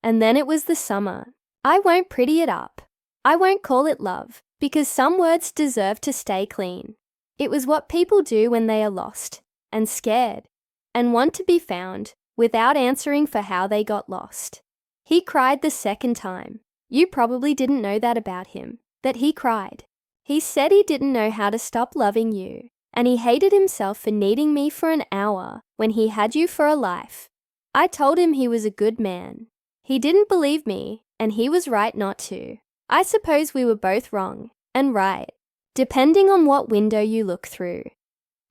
And then it was the summer. I won't pretty it up. I won't call it love, because some words deserve to stay clean. It was what people do when they are lost and scared and want to be found without answering for how they got lost. He cried the second time. You probably didn't know that about him, that he cried. He said he didn't know how to stop loving you, and he hated himself for needing me for an hour when he had you for a life. I told him he was a good man. He didn't believe me, and he was right not to. I suppose we were both wrong and right, depending on what window you look through.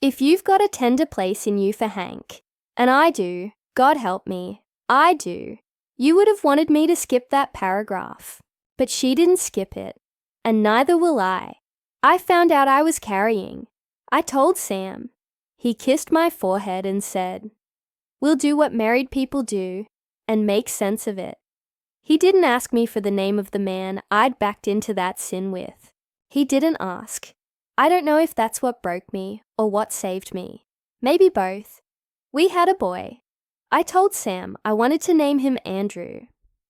If you've got a tender place in you for Hank, and I do, God help me, I do, you would have wanted me to skip that paragraph. But she didn't skip it, and neither will I. I found out I was carrying. I told Sam. He kissed my forehead and said, "We'll do what married people do and make sense of it." He didn't ask me for the name of the man I'd backed into that sin with. He didn't ask. I don't know if that's what broke me or what saved me. Maybe both. We had a boy. I told Sam I wanted to name him Andrew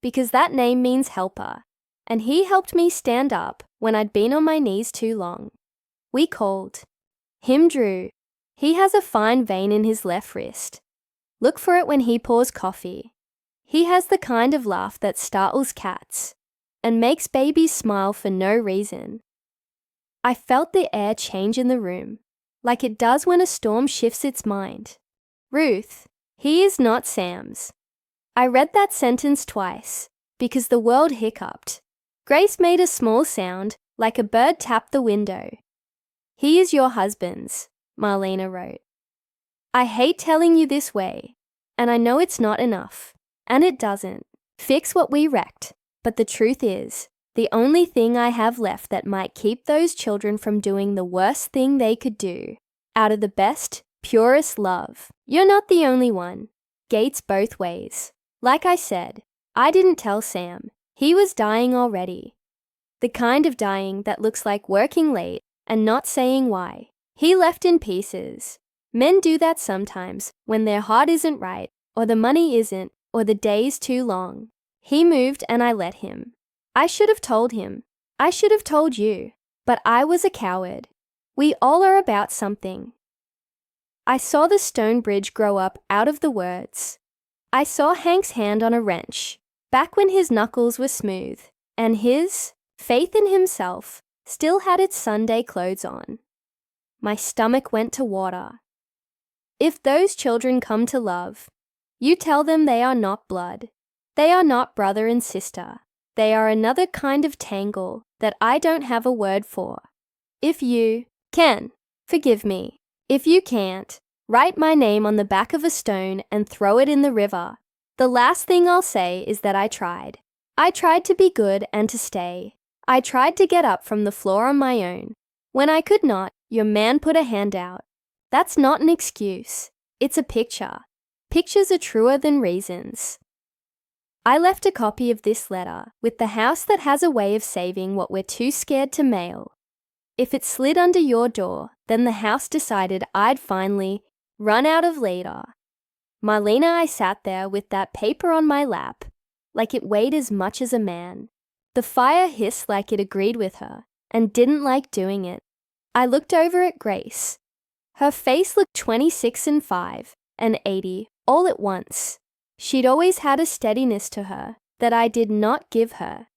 because that name means helper, and he helped me stand up when I'd been on my knees too long. We called him Drew. He has a fine vein in his left wrist. Look for it when he pours coffee. He has the kind of laugh that startles cats and makes babies smile for no reason. I felt the air change in the room, like it does when a storm shifts its mind. Ruth, he is not Sam's. I read that sentence twice because the world hiccuped. Grace made a small sound like a bird tapped the window. He is your husband's, Marlena wrote. I hate telling you this way, and I know it's not enough, and it doesn't fix what we wrecked, but the truth is, the only thing I have left that might keep those children from doing the worst thing they could do, out of the best, purest love. You're not the only one. Gates both ways. Like I said, I didn't tell Sam. He was dying already. The kind of dying that looks like working late and not saying why. He left in pieces. Men do that sometimes when their heart isn't right, or the money isn't, or the day's too long. He moved and I let him. I should have told him. I should have told you. But I was a coward. We all are about something. I saw the stone bridge grow up out of the words. I saw Hank's hand on a wrench, back when his knuckles were smooth, and his faith in himself still had its Sunday clothes on. My stomach went to water. If those children come to love, you tell them they are not blood. They are not brother and sister. They are another kind of tangle that I don't have a word for. If you can, forgive me. If you can't, write my name on the back of a stone and throw it in the river. The last thing I'll say is that I tried. I tried to be good and to stay. I tried to get up from the floor on my own. When I could not, your man put a hand out. That's not an excuse. It's a picture. Pictures are truer than reasons. I left a copy of this letter with the house that has a way of saving what we're too scared to mail. If it slid under your door, then the house decided I'd finally run out of leader. Marlena, I sat there with that paper on my lap, like it weighed as much as a man. The fire hissed like it agreed with her and didn't like doing it. I looked over at Grace. Her face looked 26 and 5 and 80 all at once. She'd always had a steadiness to her that I did not give her.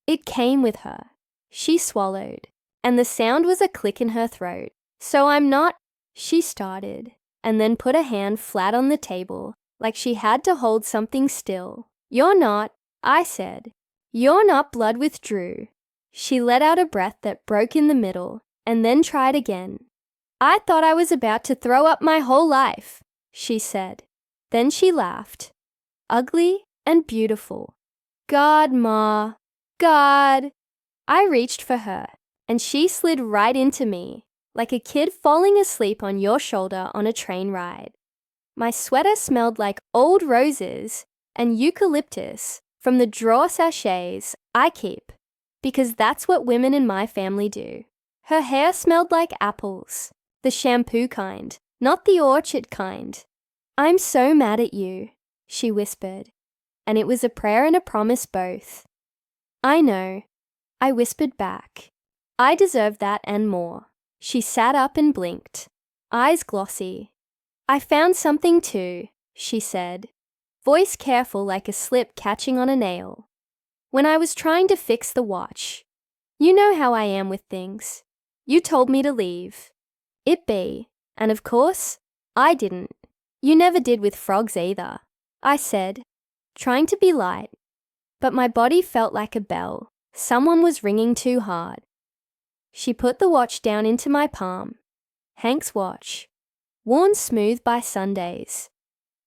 It came with her. She swallowed, and the sound was a click in her throat. So I'm not, she started, and then put a hand flat on the table, like she had to hold something still. You're not, I said. You're not blood with Drew. She let out a breath that broke in the middle, and then tried again. I thought I was about to throw up my whole life, she said. Then she laughed. Ugly and beautiful. God, Ma. God. I reached for her, and she slid right into me, like a kid falling asleep on your shoulder on a train ride. My sweater smelled like old roses and eucalyptus from the drawer sachets I keep, because that's what women in my family do. Her hair smelled like apples, the shampoo kind, not the orchard kind. I'm so mad at you, she whispered, and it was a prayer and a promise both. I know, I whispered back. I deserve that and more. She sat up and blinked, eyes glossy. I found something too, she said, voice careful like a slip catching on a nail. When I was trying to fix the watch. You know how I am with things. You told me to leave. It be, and of course, I didn't. You never did with frogs either, I said, trying to be light. But my body felt like a bell. Someone was ringing too hard. She put the watch down into my palm. Hank's watch, worn smooth by Sundays.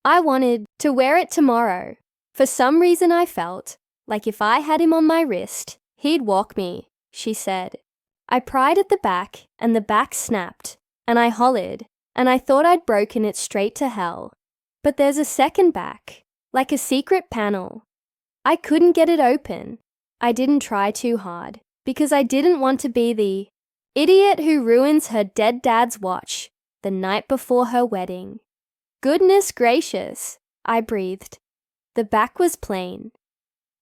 I wanted to wear it tomorrow. For some reason I felt like if I had him on my wrist, he'd walk me, she said. I pried at the back, and the back snapped, and I hollered, and I thought I'd broken it straight to hell. But there's a second back, like a secret panel. I couldn't get it open. I didn't try too hard, because I didn't want to be the idiot who ruins her dead dad's watch the night before her wedding. Goodness gracious, I breathed. The back was plain,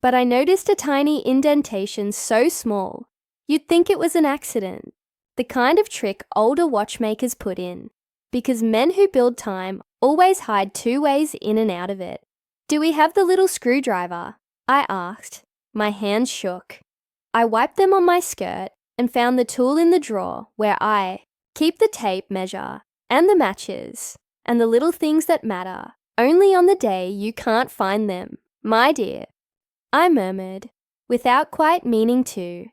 but I noticed a tiny indentation so small, you'd think it was an accident, the kind of trick older watchmakers put in, because men who build time always hide 2 ways in and out of it. Do we have the little screwdriver? I asked. My hands shook. I wiped them on my skirt and found the tool in the drawer where I keep the tape measure and the matches and the little things that matter only on the day you can't find them, my dear, I murmured, without quite meaning to.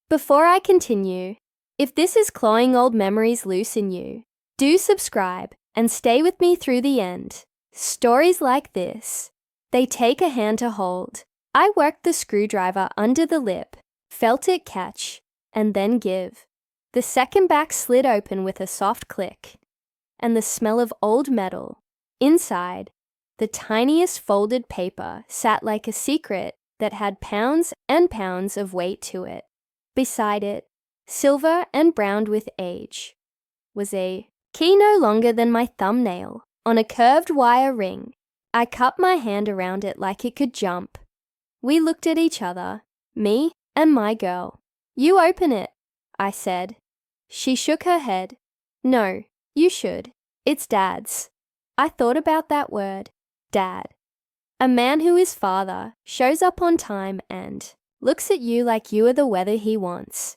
Before I continue, if this is clawing old memories loose in you, do subscribe and stay with me through the end. Stories like this, they take a hand to hold. I worked the screwdriver under the lip, felt it catch, and then give. The second back slid open with a soft click, and the smell of old metal. Inside, the tiniest folded paper sat like a secret that had pounds and pounds of weight to it. Beside it, silver and browned with age, was a key no longer than my thumbnail on a curved wire ring. I cupped my hand around it like it could jump. We looked at each other, me and my girl. You open it, I said. She shook her head. No, you should. It's Dad's. I thought about that word, Dad. A man who is father shows up on time and looks at you like you are the weather he wants.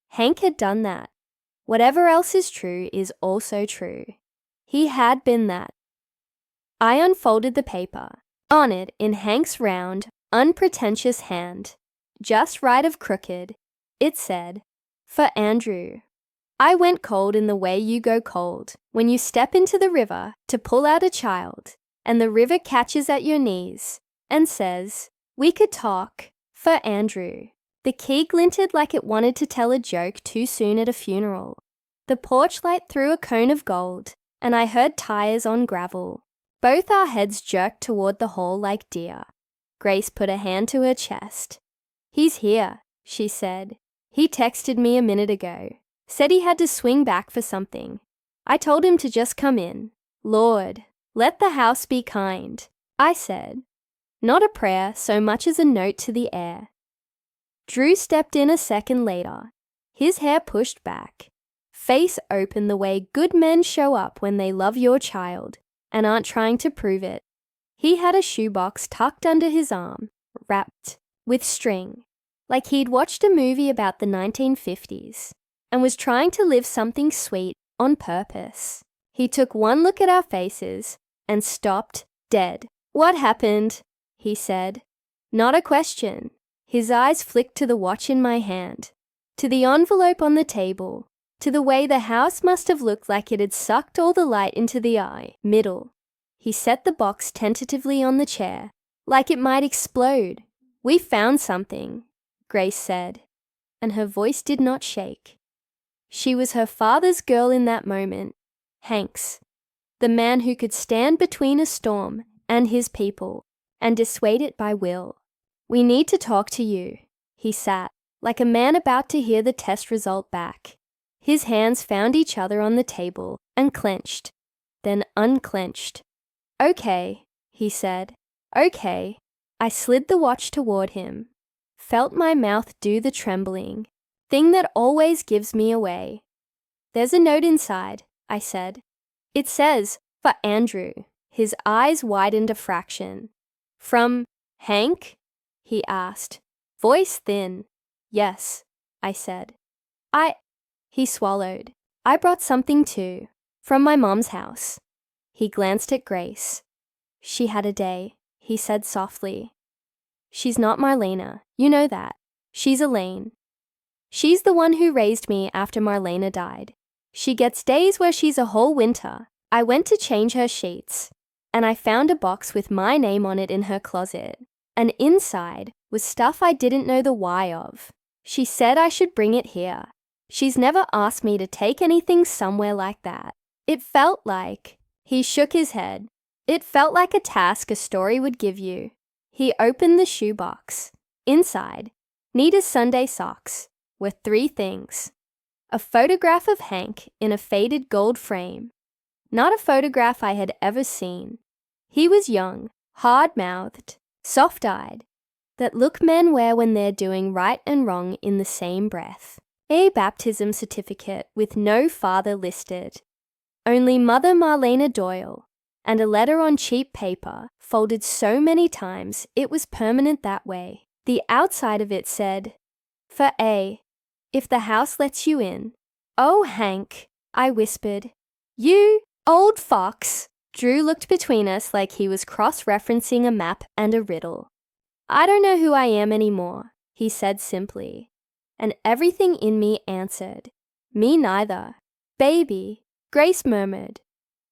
Hank had done that. Whatever else is true is also true. He had been that. I unfolded the paper. On it, in Hank's round, unpretentious hand, just right of crooked, it said, "For Andrew." I went cold in the way you go cold when you step into the river to pull out a child, and the river catches at your knees and says, "We could talk, for Andrew." The key glinted like it wanted to tell a joke too soon at a funeral. The porch light threw a cone of gold, and I heard tires on gravel. Both our heads jerked toward the hall like deer. Grace put a hand to her chest. "He's here," she said. "He texted me a minute ago. Said he had to swing back for something. I told him to just come in. Lord, let the house be kind," I said. Not a prayer so much as a note to the air. Drew stepped in a second later, his hair pushed back, face open the way good men show up when they love your child and aren't trying to prove it. He had a shoebox tucked under his arm, wrapped with string, like he'd watched a movie about the 1950s and was trying to live something sweet on purpose. He took one look at our faces and stopped dead. "What happened?" he said. Not a question. His eyes flicked to the watch in my hand, to the envelope on the table, to the way the house must have looked like it had sucked all the light into the eye, middle. He set the box tentatively on the chair, like it might explode. "We found something," Grace said. and her voice did not shake. She was her father's girl in that moment, Hank's, the man who could stand between a storm and his people and dissuade it by will. "We need to talk to you." He sat, like a man about to hear the test result back. His hands found each other on the table and clenched, then unclenched. "Okay," he said. "Okay." I slid the watch toward him, felt my mouth do the trembling, thing that always gives me away. "There's a note inside," I said. "It says, for Andrew." His eyes widened a fraction. "From Hank?" he asked, voice thin. "Yes," I said. He swallowed. "I brought something too, from my mom's house." He glanced at Grace. "She had a day," he said softly. "She's not Marlena, you know that. She's Elaine. She's the one who raised me after Marlena died. She gets days where she's a whole winter. I went to change her sheets, and I found a box with my name on it in her closet, and inside was stuff I didn't know the why of. She said I should bring it here. She's never asked me to take anything somewhere like that. It felt like..." He shook his head. "It felt like a task a story would give you." He opened the shoebox. Inside, neat as Sunday socks, were 3 things. A photograph of Hank in a faded gold frame. Not a photograph I had ever seen. He was young, hard-mouthed, soft-eyed, that look men wear when they're doing right and wrong in the same breath. A baptism certificate with no father listed. Only Mother Marlena Doyle, and a letter on cheap paper, folded so many times it was permanent that way. The outside of it said, "For A, if the house lets you in." "Oh, Hank," I whispered. "You old fox." Drew looked between us like he was cross-referencing a map and a riddle. "I don't know who I am anymore," he said simply. And everything in me answered, "Me neither." "Baby," Grace murmured,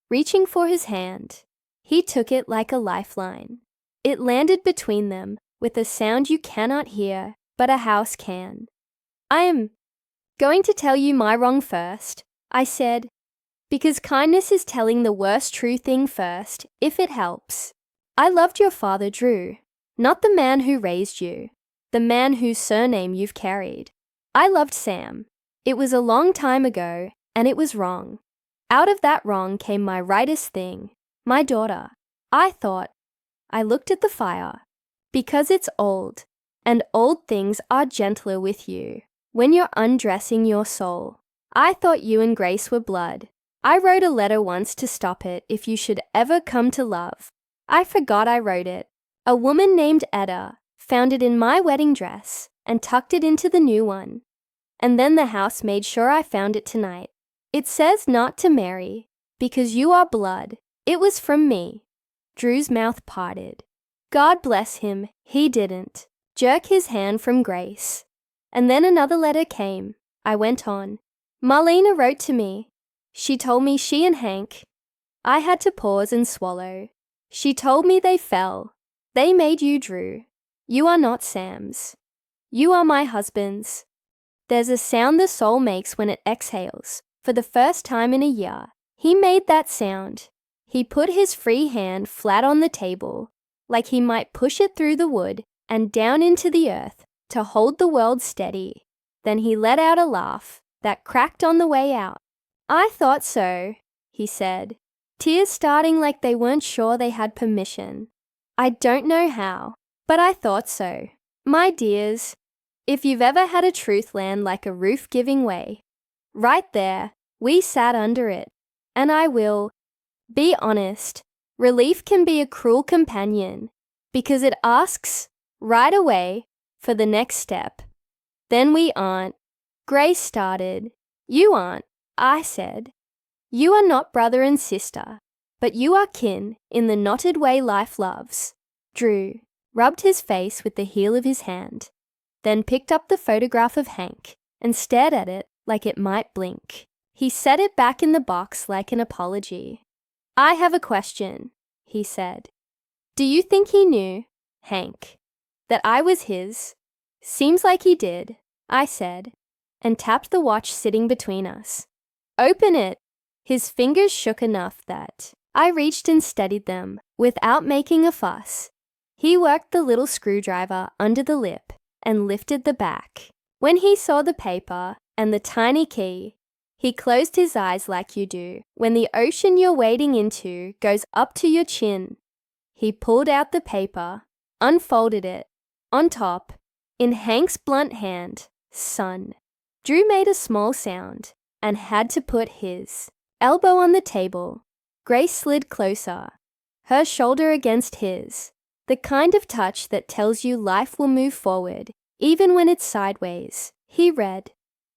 reaching for his hand. He took it like a lifeline. It landed between them with a sound you cannot hear, but a house can. "I am going to tell you my wrong first," I said, "because kindness is telling the worst true thing first, if it helps. I loved your father, Drew, not the man who raised you, the man whose surname you've carried. I loved Sam. It was a long time ago, and it was wrong. Out of that wrong came my rightest thing, my daughter. I thought," I looked at the fire, "because it's old, and old things are gentler with you when you're undressing your soul. I thought you and Grace were blood. I wrote a letter once to stop it if you should ever come to love. I forgot I wrote it. A woman named Etta found it in my wedding dress and tucked it into the new one. And then the house made sure I found it tonight. It says not to marry, because you are blood. It was from me." Drew's mouth parted. God bless him, he didn't jerk his hand from Grace. And then another letter came. I went on. "Marlena wrote to me. She told me she and Hank..." I had to pause and swallow. "She told me they fell. They made you, Drew. You are not Sam's. You are my husband's." There's a sound the soul makes when it exhales, for the first time in a year. He made that sound. He put his free hand flat on the table, like he might push it through the wood and down into the earth to hold the world steady. Then he let out a laugh that cracked on the way out. "I thought so," he said, tears starting like they weren't sure they had permission. "I don't know how, but I thought so. My dears, if you've ever had a truth land like a roof giving way, right there, we sat under it. And I will be honest, relief can be a cruel companion because it asks, right away, for the next step. Then we aren't." Grace started. "You aren't," I said. "You are not brother and sister, but you are kin in the knotted way life loves." Drew rubbed his face with the heel of his hand, then picked up the photograph of Hank and stared at it like it might blink. He set it back in the box like an apology. "I have a question," he said. "Do you think he knew, Hank, that I was his?" "Seems like he did," I said, and tapped the watch sitting between us. Open it! His fingers shook enough that I reached and steadied them without making a fuss. He worked the little screwdriver under the lip and lifted the back. When he saw the paper and the tiny key, he closed his eyes like you do when the ocean you're wading into goes up to your chin. He pulled out the paper, unfolded it. On top, in Hank's blunt hand, son. Drew made a small sound and had to put his elbow on the table. Grace slid closer, her shoulder against his, the kind of touch that tells you life will move forward, even when it's sideways. He read,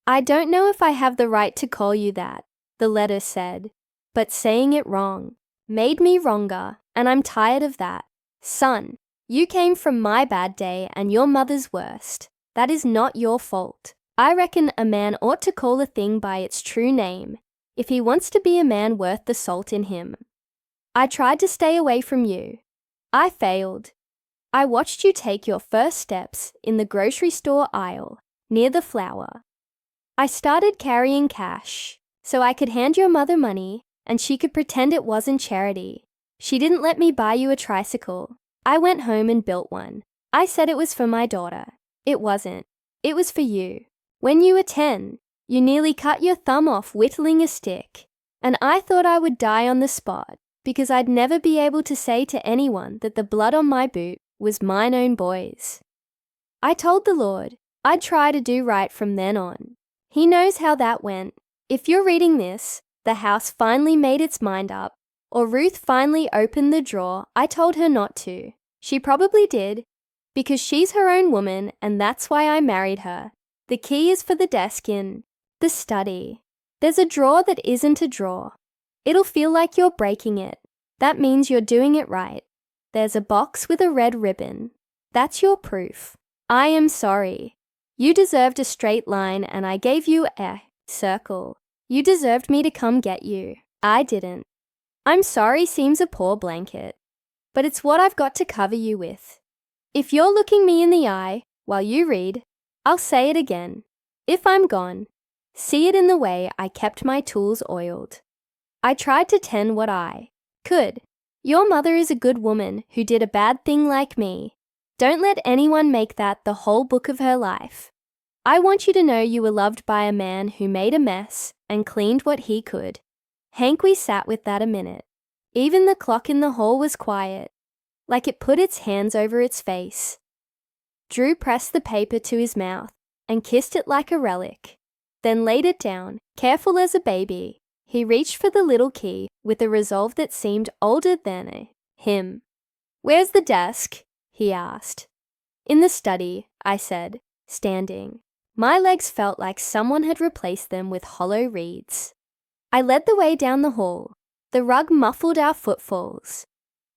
I don't know if I have the right to call you that, the letter said, but saying it wrong made me wronger, and I'm tired of that. Son, you came from my bad day and your mother's worst. That is not your fault. I reckon a man ought to call a thing by its true name, if he wants to be a man worth the salt in him. I tried to stay away from you. I failed. I watched you take your first steps in the grocery store aisle, near the flour. I started carrying cash, so I could hand your mother money and she could pretend it wasn't charity. She didn't let me buy you a tricycle. I went home and built one. I said it was for my daughter. It wasn't. It was for you. When you were 10, you nearly cut your thumb off whittling a stick, and I thought I would die on the spot because I'd never be able to say to anyone that the blood on my boot was mine own boy's. I told the Lord I'd try to do right from then on. He knows how that went. If you're reading this, the house finally made its mind up, or Ruth finally opened the drawer I told her not to. She probably did, because she's her own woman and that's why I married her. The key is for the desk in the study. There's a drawer that isn't a drawer. It'll feel like you're breaking it. That means you're doing it right. There's a box with a red ribbon. That's your proof. I am sorry. You deserved a straight line and I gave you a circle. You deserved me to come get you. I didn't. I'm sorry seems a poor blanket, but it's what I've got to cover you with. If you're looking me in the eye while you read, I'll say it again. If I'm gone, see it in the way I kept my tools oiled. I tried to tend what I could. Your mother is a good woman who did a bad thing like me. Don't let anyone make that the whole book of her life. I want you to know you were loved by a man who made a mess and cleaned what he could. Hank, we sat with that a minute. Even the clock in the hall was quiet, like it put its hands over its face. Drew pressed the paper to his mouth and kissed it like a relic, then laid it down, careful as a baby. He reached for the little key with a resolve that seemed older than him. Where's the desk? He asked. In the study, I said, standing. My legs felt like someone had replaced them with hollow reeds. I led the way down the hall. The rug muffled our footfalls.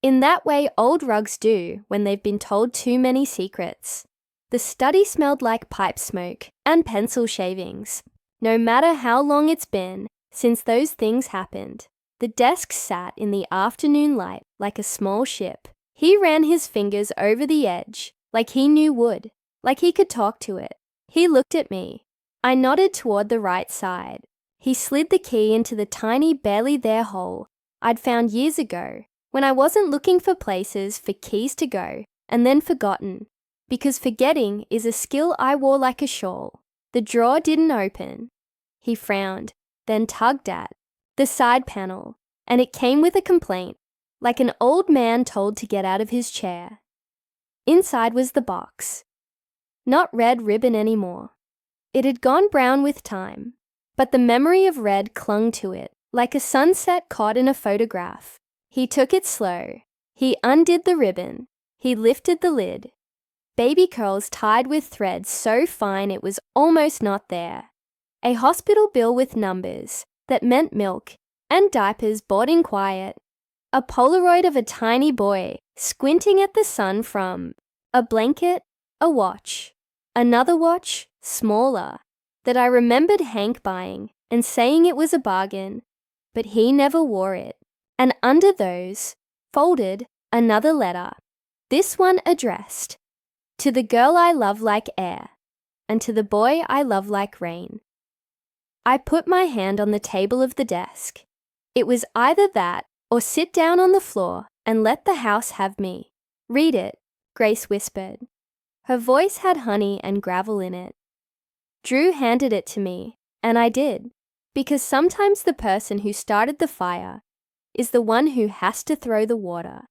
In that way old rugs do when they've been told too many secrets. The study smelled like pipe smoke and pencil shavings. No matter how long it's been since those things happened, the desk sat in the afternoon light like a small ship. He ran his fingers over the edge like he knew wood, like he could talk to it. He looked at me. I nodded toward the right side. He slid the key into the tiny, barely there hole I'd found years ago when I wasn't looking for places for keys to go and then forgotten, because forgetting is a skill I wore like a shawl. The drawer didn't open. He frowned, then tugged at the side panel, and it came with a complaint, like an old man told to get out of his chair. Inside was the box. Not red ribbon anymore. It had gone brown with time, but the memory of red clung to it, like a sunset caught in a photograph. He took it slow. He undid the ribbon. He lifted the lid. Baby curls tied with thread so fine it was almost not there. A hospital bill with numbers that meant milk and diapers bought in quiet. A Polaroid of a tiny boy squinting at the sun from a blanket, a watch, another watch, smaller, that I remembered Hank buying and saying it was a bargain, but he never wore it. And under those, folded, another letter, this one addressed, to the girl I love like air. and to the boy I love like rain. I put my hand on the table of the desk. It was either that or sit down on the floor and let the house have me. Read it, Grace whispered. Her voice had honey and gravel in it. Drew handed it to me, and I did, because sometimes the person who started the fire is the one who has to throw the water.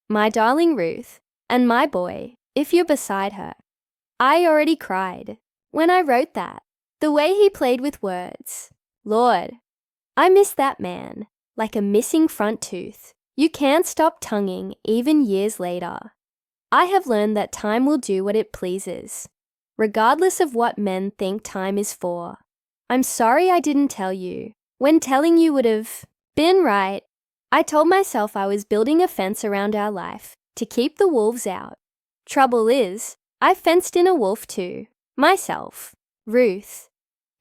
My darling Ruth, and my boy, if you're beside her. I already cried when I wrote that. The way he played with words. Lord, I miss that man, like a missing front tooth. You can't stop tonguing even years later. I have learned that time will do what it pleases, regardless of what men think time is for. I'm sorry I didn't tell you. When telling you would have been right, I told myself I was building a fence around our life to keep the wolves out. Trouble is, I fenced in a wolf too, myself. Ruth,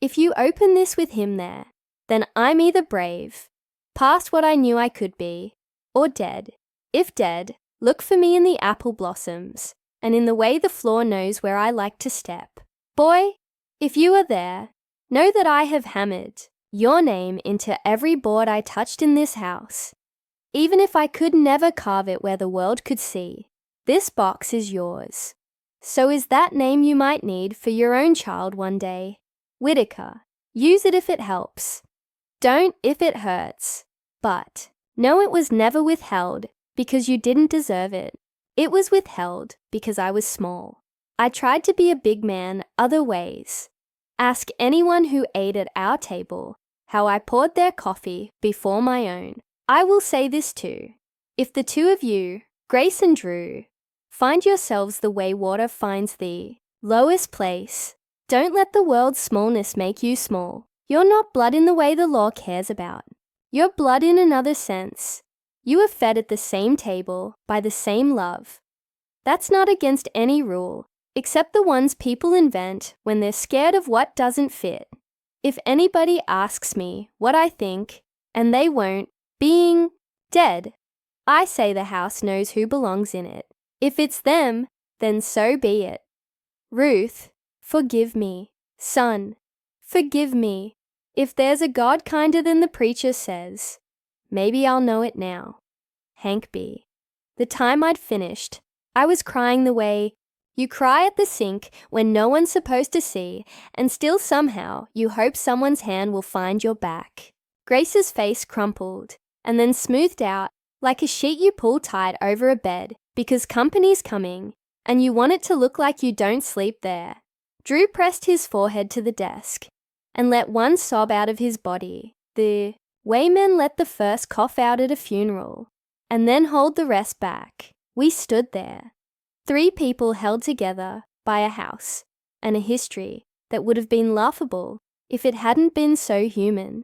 if you open this with him there, then I'm either brave, past what I knew I could be, or dead. If dead, look for me in the apple blossoms and in the way the floor knows where I like to step. Boy, if you are there, know that I have hammered your name into every board I touched in this house. Even if I could never carve it where the world could see, this box is yours. So is that name you might need for your own child one day. Whitaker. Use it if it helps. Don't if it hurts. But know it was never withheld because you didn't deserve it. It was withheld because I was small. I tried to be a big man other ways. Ask anyone who ate at our table how I poured their coffee before my own. I will say this too. If the two of you, Grace and Drew, find yourselves the way water finds the lowest place, don't let the world's smallness make you small. You're not blood in the way the law cares about. You're blood in another sense. You are fed at the same table by the same love. That's not against any rule, except the ones people invent when they're scared of what doesn't fit. If anybody asks me what I think, and they won't, being dead, I say the house knows who belongs in it. If it's them, then so be it. Ruth, forgive me. Son, forgive me. If there's a God kinder than the preacher says, maybe I'll know it now. Hank B. The time I'd finished, I was crying the way you cry at the sink when no one's supposed to see, and still somehow you hope someone's hand will find your back. Grace's face crumpled, and then smoothed out like a sheet you pull tight over a bed because company's coming, and you want it to look like you don't sleep there. Drew pressed his forehead to the desk and let one sob out of his body, the way men let the first cough out at a funeral, and then hold the rest back. We stood there, three people held together by a house and a history that would have been laughable if it hadn't been so human.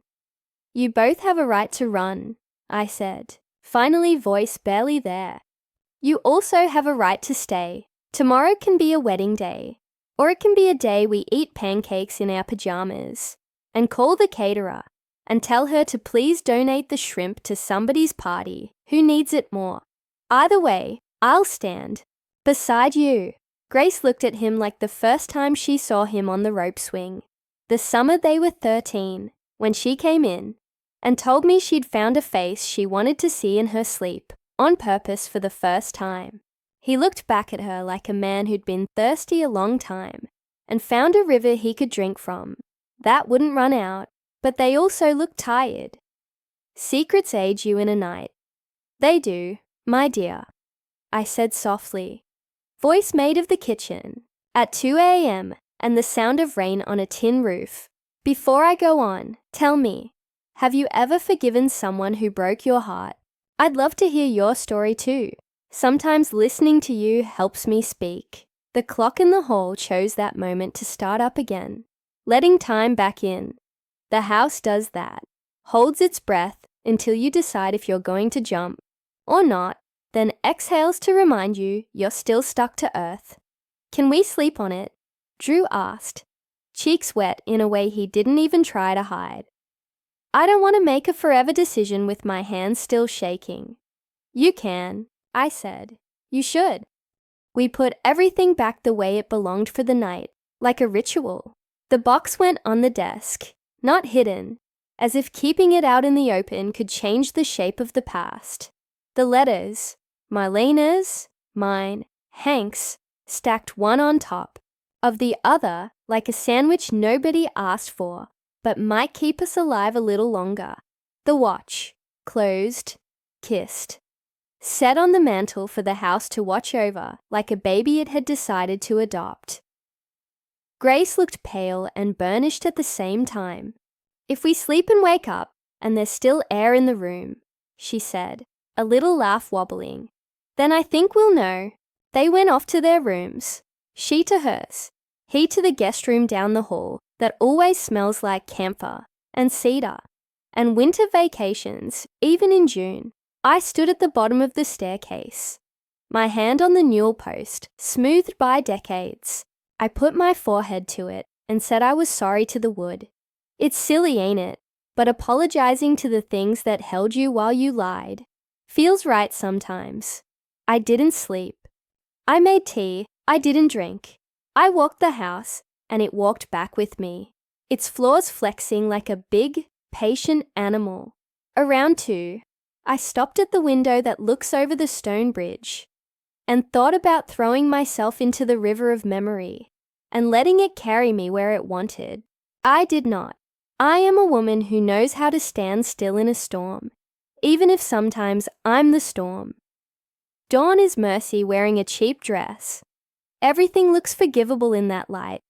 You both have a right to run, I said, finally voice barely there. You also have a right to stay. Tomorrow can be a wedding day, or it can be a day we eat pancakes in our pajamas and call the caterer and tell her to please donate the shrimp to somebody's party who needs it more. Either way, I'll stand beside you. Grace looked at him like the first time she saw him on the rope swing, the summer they were 13, when she came in and told me she'd found a face she wanted to see in her sleep, on purpose for the first time. He looked back at her like a man who'd been thirsty a long time and found a river he could drink from. That wouldn't run out, but they also looked tired. Secrets age you in a night. They do, my dear, I said softly. Voice made of the kitchen, at 2 a.m. and the sound of rain on a tin roof. Before I go on, tell me, have you ever forgiven someone who broke your heart? I'd love to hear your story too. Sometimes listening to you helps me speak. The clock in the hall chose that moment to start up again, letting time back in. The house does that, holds its breath until you decide if you're going to jump or not, then exhales to remind you you're still stuck to earth. Can we sleep on it? Drew asked, cheeks wet in a way he didn't even try to hide. I don't want to make a forever decision with my hands still shaking. You can, I said. You should. We put everything back the way it belonged for the night, like a ritual. The box went on the desk, not hidden, as if keeping it out in the open could change the shape of the past. The letters, Marlena's, mine, Hank's, stacked one on top of the other like a sandwich nobody asked for, but might keep us alive a little longer. The watch, closed, kissed, set on the mantel for the house to watch over like a baby it had decided to adopt. Grace looked pale and burnished at the same time. "If we sleep and wake up, and there's still air in the room," she said, a little laugh wobbling, "then I think we'll know." They went off to their rooms, she to hers, he to the guest room down the hall that always smells like camphor and cedar and winter vacations, even in June. I stood at the bottom of the staircase, my hand on the newel post, smoothed by decades. I put my forehead to it and said I was sorry to the wood. It's silly, ain't it? But apologizing to the things that held you while you lied feels right sometimes. I didn't sleep. I made tea. I didn't drink. I walked the house, and it walked back with me, its floors flexing like a big, patient animal. Around 2, I stopped at the window that looks over the stone bridge and thought about throwing myself into the river of memory and letting it carry me where it wanted. I did not. I am a woman who knows how to stand still in a storm, even if sometimes I'm the storm. Dawn is Mercy wearing a cheap dress. Everything looks forgivable in that light.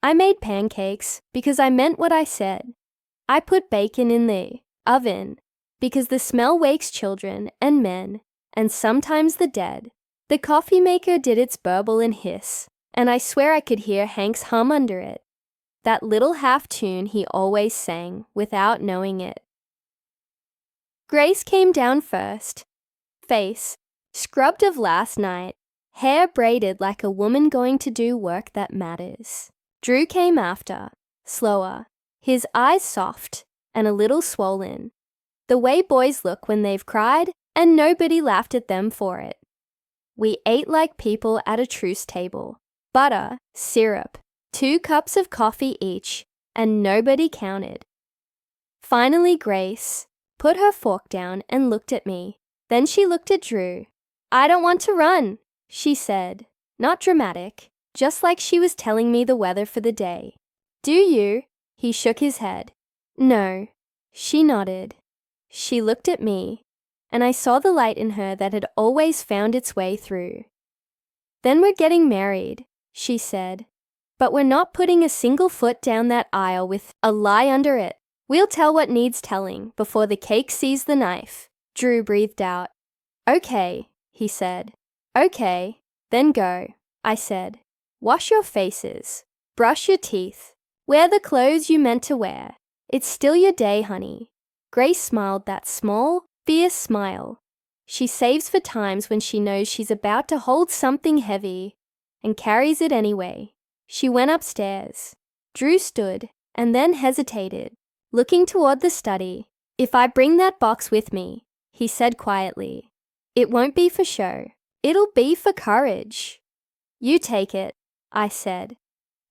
I made pancakes because I meant what I said. I put bacon in the oven because the smell wakes children and men and sometimes the dead. The coffee maker did its burble and hiss, and I swear I could hear Hank's hum under it, that little half-tune he always sang without knowing it. Grace came down first, face scrubbed of last night, hair braided like a woman going to do work that matters. Drew came after, slower, his eyes soft and a little swollen, the way boys look when they've cried and nobody laughed at them for it. We ate like people at a truce table. Butter, syrup, 2 cups of coffee each, and nobody counted. Finally, Grace put her fork down and looked at me. Then she looked at Drew. "I don't want to run," she said, not dramatic, just like she was telling me the weather for the day. "Do you?" He shook his head. "No." She nodded. She looked at me, and I saw the light in her that had always found its way through. "Then we're getting married," she said. "But we're not putting a single foot down that aisle with a lie under it. We'll tell what needs telling before the cake sees the knife." Drew breathed out. "Okay," he said. "Okay, then go," I said. "Wash your faces. Brush your teeth. Wear the clothes you meant to wear. It's still your day, honey." Grace smiled that small, fierce smile she saves for times when she knows she's about to hold something heavy and carries it anyway. She went upstairs. Drew stood and then hesitated, looking toward the study. "If I bring that box with me," he said quietly, "it won't be for show. It'll be for courage." "You take it," I said.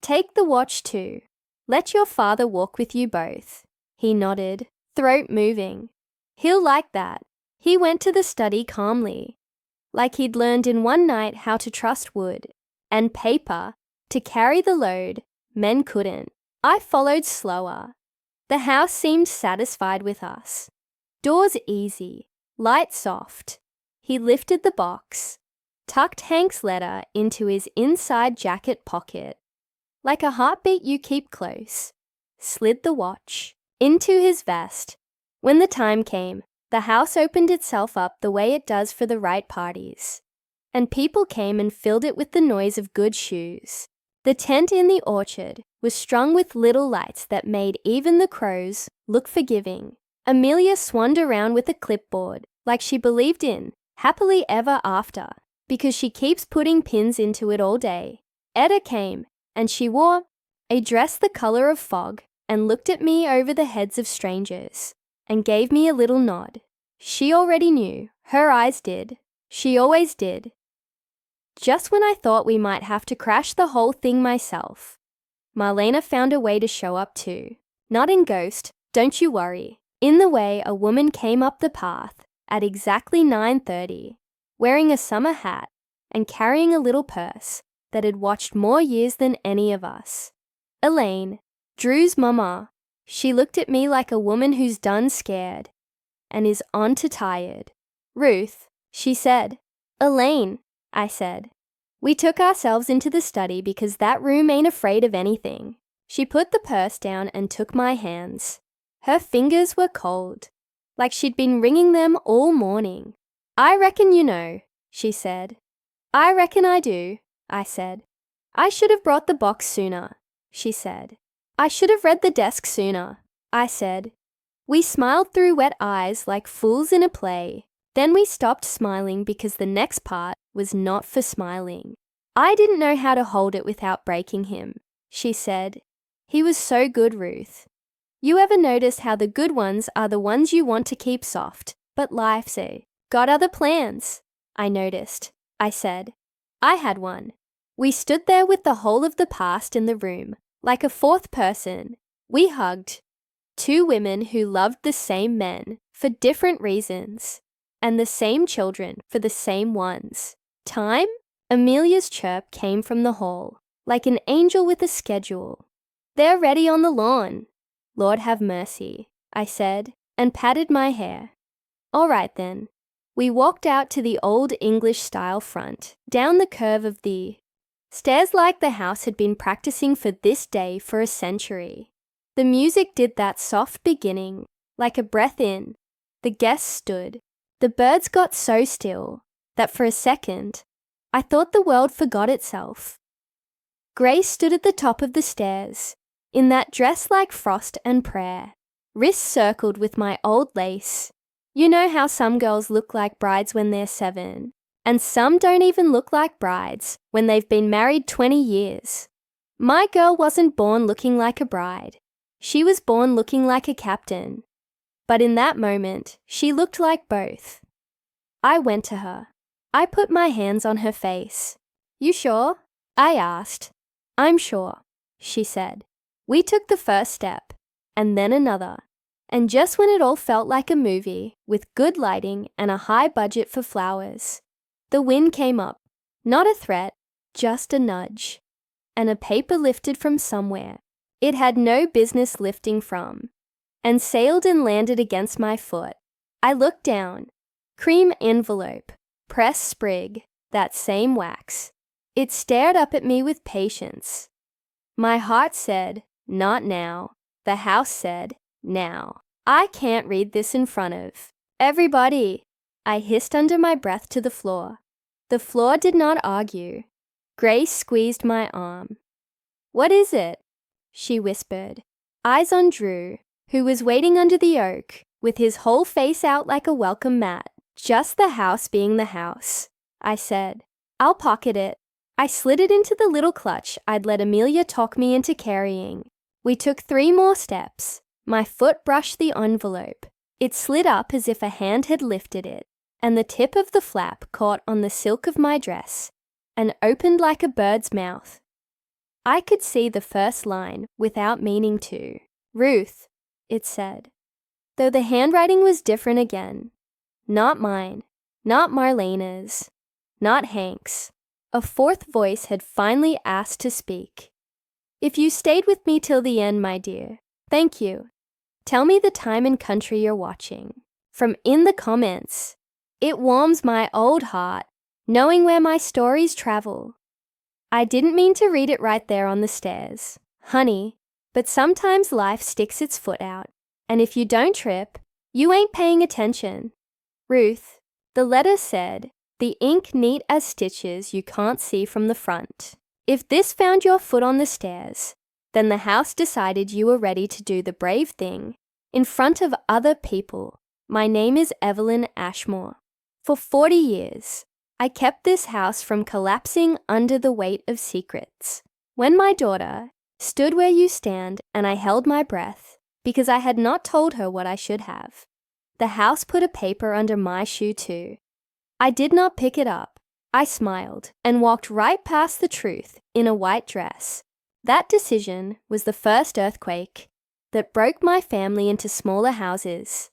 "Take the watch too. Let your father walk with you both." He nodded, throat moving. "He'll like that." He went to the study calmly, like he'd learned in one night how to trust wood and paper to carry the load men couldn't. I followed slower. The house seemed satisfied with us. Doors easy, light soft. He lifted the box, tucked Hank's letter into his inside jacket pocket, like a heartbeat you keep close, slid the watch into his vest. When the time came, the house opened itself up the way it does for the right parties, and people came and filled it with the noise of good shoes. The tent in the orchard was strung with little lights that made even the crows look forgiving. Amelia swanned around with a clipboard like she believed in happily ever after, because she keeps putting pins into it all day. Etta came, and she wore a dress the color of fog and looked at me over the heads of strangers and gave me a little nod. She already knew. Her eyes did. She always did. just when I thought we might have to crash the whole thing myself. Marlena found a way to show up too. Not in ghost, don't you worry. In the way, a woman came up the path at exactly 9:30, wearing a summer hat and carrying a little purse that had watched more years than any of us. Elaine, Drew's mama. She looked at me like a woman who's done scared and is on to tired. Ruth, she said. Elaine, I said. We took ourselves into the study because that room ain't afraid of anything. She put the purse down and took my hands. Her fingers were cold, like she'd been wringing them all morning. I reckon you know, she said. I reckon I do, I said. I should have brought the box sooner, she said. I should have read the desk sooner, I said. We smiled through wet eyes like fools in a play. Then we stopped smiling because the next part was not for smiling. I didn't know how to hold it without breaking him, she said. He was so good, Ruth. You ever notice how the good ones are the ones you want to keep soft, but life's got other plans? I noticed, I said. I had one. We stood there with the whole of the past in the room, like a fourth person. We hugged. Two women who loved the same men for different reasons, and the same children for the same ones. Time? Amelia's chirp came from the hall, like an angel with a schedule. They're ready on the lawn. Lord have mercy, I said, and patted my hair. All right then. We walked out to the old English-style front, down the curve of the stairs like the house had been practicing for this day for a century. The music did that soft beginning, like a breath in. The guests stood. The birds got so still that for a second, I thought the world forgot itself. Grace stood at the top of the stairs, in that dress like frost and prayer, wrists circled with my old lace. You know how some girls look like brides when they're 7, and some don't even look like brides when they've been married 20 years. My girl wasn't born looking like a bride. She was born looking like a captain. But in that moment, she looked like both. I went to her. I put my hands on her face. You sure? I asked. I'm sure, she said. We took the first step, and then another. And just when it all felt like a movie, with good lighting and a high budget for flowers, the wind came up. Not a threat, just a nudge. And a paper lifted from somewhere. It had no business lifting from, and sailed and landed against my foot. I looked down. Cream envelope, press sprig, that same wax. It stared up at me with patience. My heart said, not now. The house said, now. I can't read this in front of everybody. I hissed under my breath to the floor. The floor did not argue. Grace squeezed my arm. What is it? She whispered, eyes on Drew, who was waiting under the oak, with his whole face out like a welcome mat. Just the house being the house, I said. I'll pocket it. I slid it into the little clutch I'd let Amelia talk me into carrying. We took 3 more steps. My foot brushed the envelope. It slid up as if a hand had lifted it, and the tip of the flap caught on the silk of my dress and opened like a bird's mouth. I could see the first line without meaning to. Ruth, it said, though the handwriting was different again. Not mine, not Marlena's, not Hank's. A fourth voice had finally asked to speak. If you stayed with me till the end, my dear, thank you. Tell me the time and country you're watching. From in the comments. It warms my old heart, knowing where my stories travel. I didn't mean to read it right there on the stairs, honey, but sometimes life sticks its foot out, and if you don't trip, you ain't paying attention. Ruth, the letter said, the ink neat as stitches you can't see from the front. If this found your foot on the stairs, then the house decided you were ready to do the brave thing in front of other people. My name is Evelyn Ashmore. For 40 years, I kept this house from collapsing under the weight of secrets. When my daughter stood where you stand and I held my breath because I had not told her what I should have, the house put a paper under my shoe too. I did not pick it up. I smiled and walked right past the truth in a white dress. That decision was the first earthquake that broke my family into smaller houses.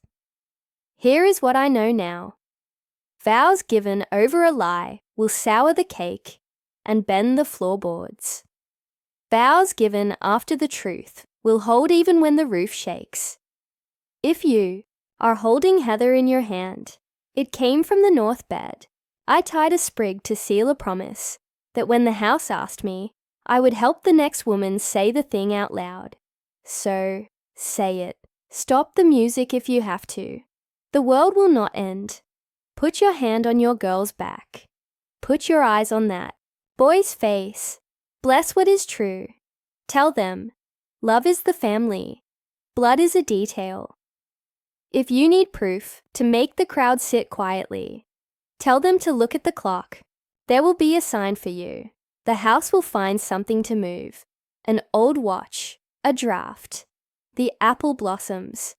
Here is what I know now. Vows given over a lie will sour the cake and bend the floorboards. Vows given after the truth will hold even when the roof shakes. If you are holding heather in your hand, it came from the north bed. I tied a sprig to seal a promise that when the house asked me, I would help the next woman say the thing out loud. So, say it. Stop the music if you have to. The world will not end. Put your hand on your girl's back. Put your eyes on that boy's face. Bless what is true. Tell them, love is the family. Blood is a detail. If you need proof to make the crowd sit quietly, tell them to look at the clock. There will be a sign for you. The house will find something to move. An old watch, a draft, the apple blossoms.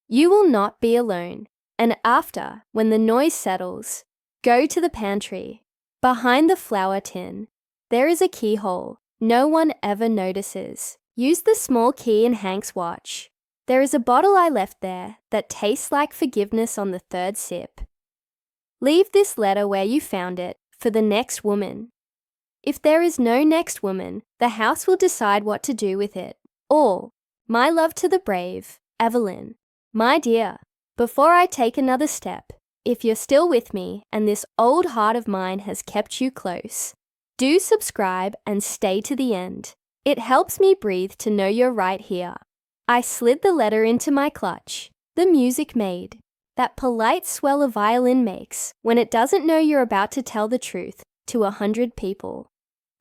You will not be alone. And after, when the noise settles, go to the pantry. Behind the flour tin, there is a keyhole no one ever notices. Use the small key in Hank's watch. There is a bottle I left there that tastes like forgiveness on the third sip. Leave this letter where you found it for the next woman. If there is no next woman, the house will decide what to do with it. All. My love to the brave, Evelyn. My dear, before I take another step, if you're still with me and this old heart of mine has kept you close, do subscribe and stay to the end. It helps me breathe to know you're right here. I slid the letter into my clutch. The music made. That polite swell a violin makes when it doesn't know you're about to tell the truth to 100 people.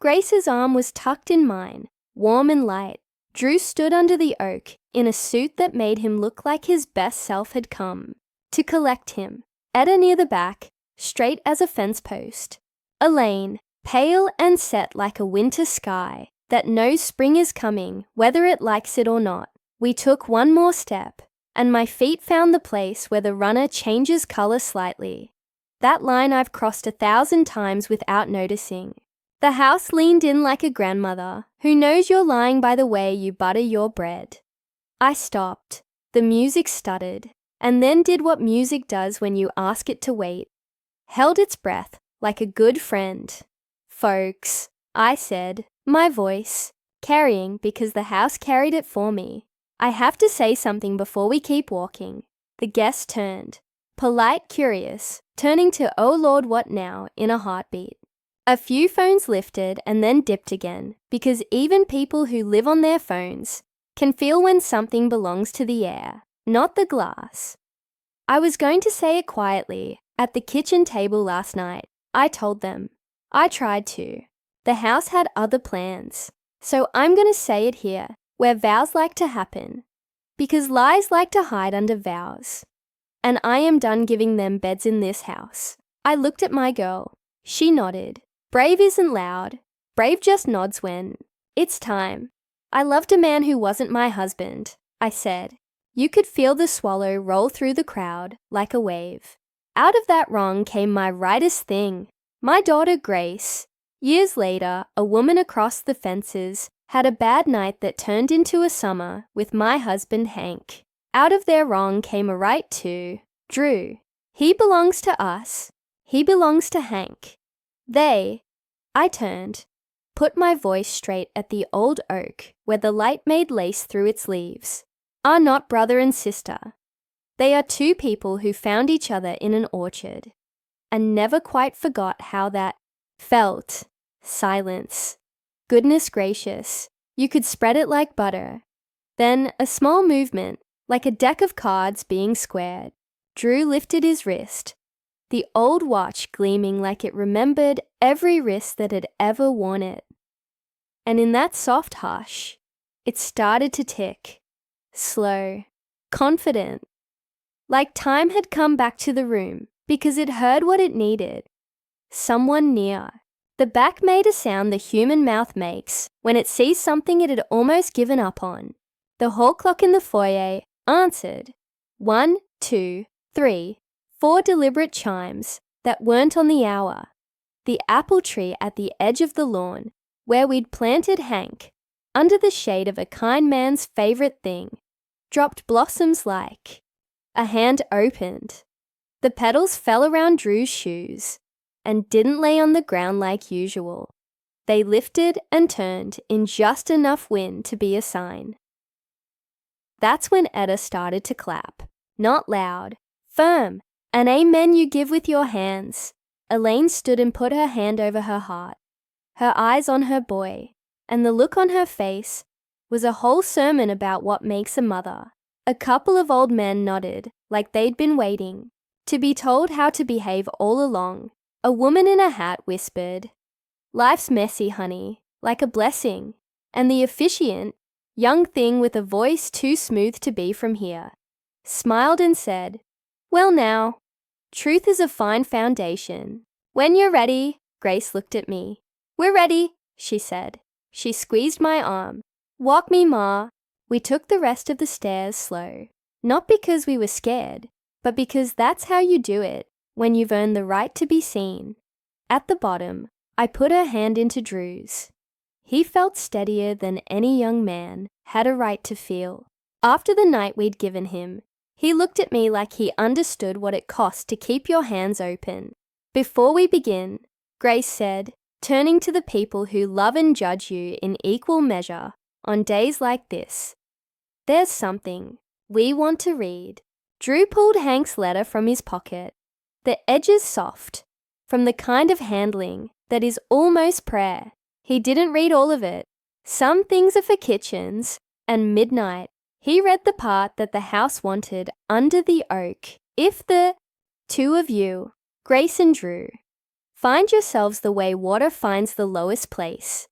Grace's arm was tucked in mine, warm and light. Drew stood under the oak in a suit that made him look like his best self had come to collect him. Etta near the back, straight as a fence post. Elaine, pale and set like a winter sky that knows spring is coming, whether it likes it or not. We took one more step, and my feet found the place where the runner changes color slightly. That line I've crossed 1,000 times without noticing. The house leaned in like a grandmother who knows you're lying by the way you butter your bread. I stopped. The music stuttered, and then did what music does when you ask it to wait. Held its breath like a good friend. Folks, I said, my voice, carrying because the house carried it for me. I have to say something before we keep walking. The guest turned, polite, curious, turning to "Oh Lord, what now?" in a heartbeat. A few phones lifted and then dipped again, because even people who live on their phones can feel when something belongs to the air, not the glass. I was going to say it quietly at the kitchen table last night. I told them. I tried to. The house had other plans. So I'm going to say it here, where vows like to happen, because lies like to hide under vows. And I am done giving them beds in this house. I looked at my girl. She nodded. Brave isn't loud. Brave just nods when it's time. I loved a man who wasn't my husband, I said. You could feel the swallow roll through the crowd like a wave. Out of that wrong came my rightest thing, my daughter Grace. Years later, a woman across the fences had a bad night that turned into a summer with my husband Hank. Out of their wrong came a right too. Drew. He belongs to us. He belongs to Hank. I turned, put my voice straight at the old oak where the light made lace through its leaves, are not brother and sister. They are two people who found each other in an orchard and never quite forgot how that felt. Silence. Goodness gracious, you could spread it like butter. Then a small movement, like a deck of cards being squared. Drew lifted his wrist, the old watch gleaming like it remembered every wrist that had ever worn it. And in that soft hush, it started to tick, slow, confident, like time had come back to the room because it heard what it needed. Someone near. The back made a sound the human mouth makes when it sees something it had almost given up on. The hall clock in the foyer answered. 1, 2, 3, 4 deliberate chimes that weren't on the hour. the apple tree at the edge of the lawn, where we'd planted Hank, under the shade of a kind man's favorite thing, dropped blossoms like. A hand opened. The petals fell around Drew's shoes and didn't lay on the ground like usual. They lifted and turned in just enough wind to be a sign. That's when Etta started to clap. Not loud, firm, an amen you give with your hands. Elaine stood and put her hand over her heart, her eyes on her boy, and the look on her face was a whole sermon about what makes a mother. A couple of old men nodded, like they'd been waiting to be told how to behave all along. A woman in a hat whispered, "Life's messy, honey, like a blessing." And the officiant, young thing with a voice too smooth to be from here, smiled and said, "Well now, truth is a fine foundation. When you're ready." Grace looked at me. "We're ready," she said. She squeezed my arm. "Walk me, Ma." We took the rest of the stairs slow, not because we were scared, but because that's how you do it when you've earned the right to be seen. At the bottom, I put her hand into Drew's. He felt steadier than any young man had a right to feel. After the night we'd given him, he looked at me like he understood what it cost to keep your hands open. "Before we begin," Grace said, turning to the people who love and judge you in equal measure on days like this, "there's something we want to read." Drew pulled Hank's letter from his pocket, the edges soft, from the kind of handling that is almost prayer. He didn't read all of it. Some things are for kitchens and midnight. He read the part that the house wanted under the oak. "If the two of you, Grace and Drew, find yourselves the way water finds the lowest place,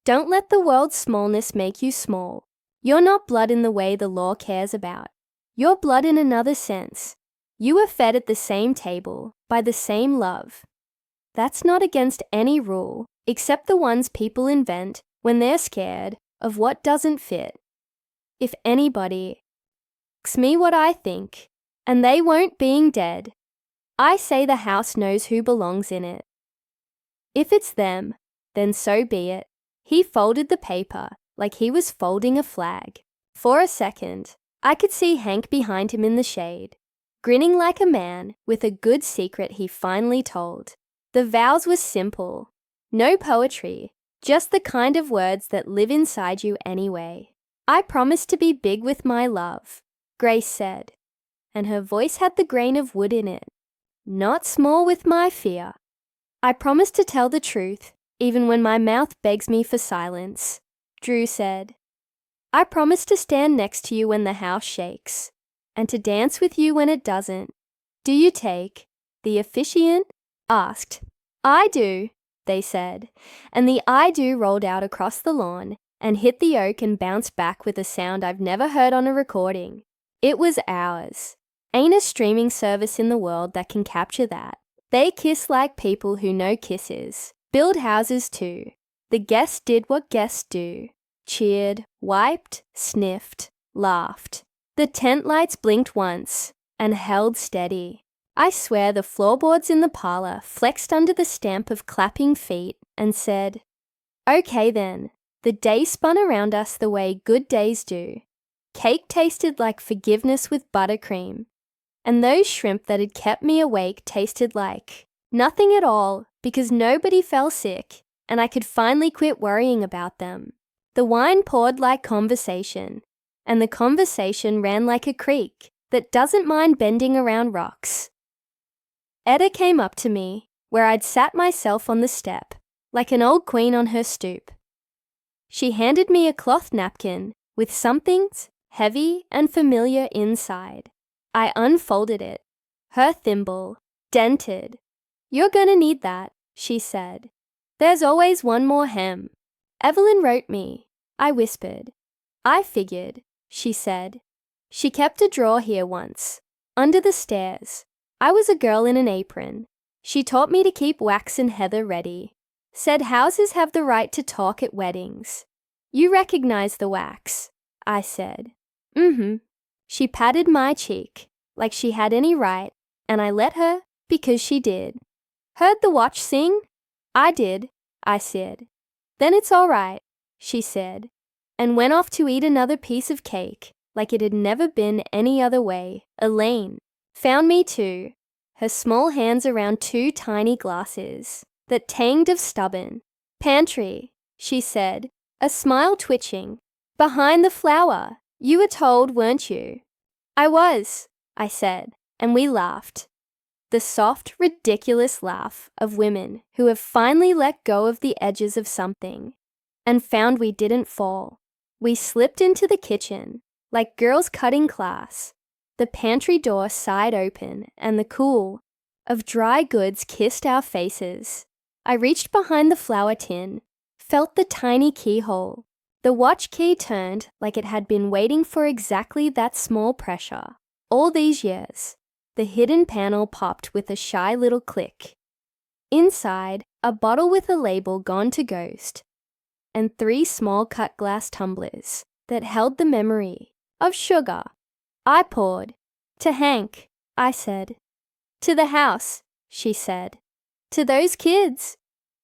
don't let the world's smallness make you small. You're not blood in the way the law cares about. You're blood in another sense. You were fed at the same table by the same love. That's not against any rule, except the ones people invent when they're scared of what doesn't fit. If anybody asks me what I think, and they won't being dead, I say the house knows who belongs in it. If it's them, then so be it." He folded the paper like he was folding a flag. For a second, I could see Hank behind him in the shade, grinning like a man with a good secret he finally told. The vows were simple. No poetry, just the kind of words that live inside you anyway. "I promise to be big with my love," Grace said, and her voice had the grain of wood in it. "Not small with my fear. I promise to tell the truth, even when my mouth begs me for silence," Drew said. "I promise to stand next to you when the house shakes, and to dance with you when it doesn't. Do you take?" the officiant asked. "I do," they said, and the "I do" rolled out across the lawn and hit the oak and bounced back with a sound I've never heard on a recording. It was ours. Ain't a streaming service in the world that can capture that. They kiss like people who know kisses. Build houses too. The guests did what guests do. Cheered, wiped, sniffed, laughed. The tent lights blinked once and held steady. I swear the floorboards in the parlor flexed under the stamp of clapping feet and said, "Okay then." The day spun around us the way good days do. Cake tasted like forgiveness with buttercream, and those shrimp that had kept me awake tasted like nothing at all because nobody fell sick and I could finally quit worrying about them. The wine poured like conversation, and the conversation ran like a creek that doesn't mind bending around rocks. Etta came up to me, where I'd sat myself on the step, like an old queen on her stoop. She handed me a cloth napkin with something heavy and familiar inside. I unfolded it. Her thimble, dented. "You're gonna need that," she said. "There's always one more hem." "Evelyn wrote me," I whispered. "I figured," she said. "She kept a drawer here once, under the stairs. I was a girl in an apron. She taught me to keep wax and heather ready. Said houses have the right to talk at weddings." "You recognize the wax," I said. "Mm-hmm." She patted my cheek, like she had any right, and I let her because she did. "Heard the watch sing?" I did, I said. Then it's all right, she said, and went off to eat another piece of cake like it had never been any other way. Elaine found me too, her small hands around two tiny glasses that tanged of stubborn. Pantry, she said, a smile twitching. Behind the flower. You were told, weren't you? I was, I said, and we laughed. The soft, ridiculous laugh of women who have finally let go of the edges of something and found we didn't fall. We slipped into the kitchen like girls cutting class. The pantry door sighed open and the cool of dry goods kissed our faces. I reached behind the flour tin, felt the tiny keyhole. The watch key turned like it had been waiting for exactly that small pressure. All these years, the hidden panel popped with a shy little click. Inside, a bottle with a label gone to ghost, and 3 small cut glass tumblers that held the memory of sugar. I poured. To Hank, I said. To the house, she said. To those kids,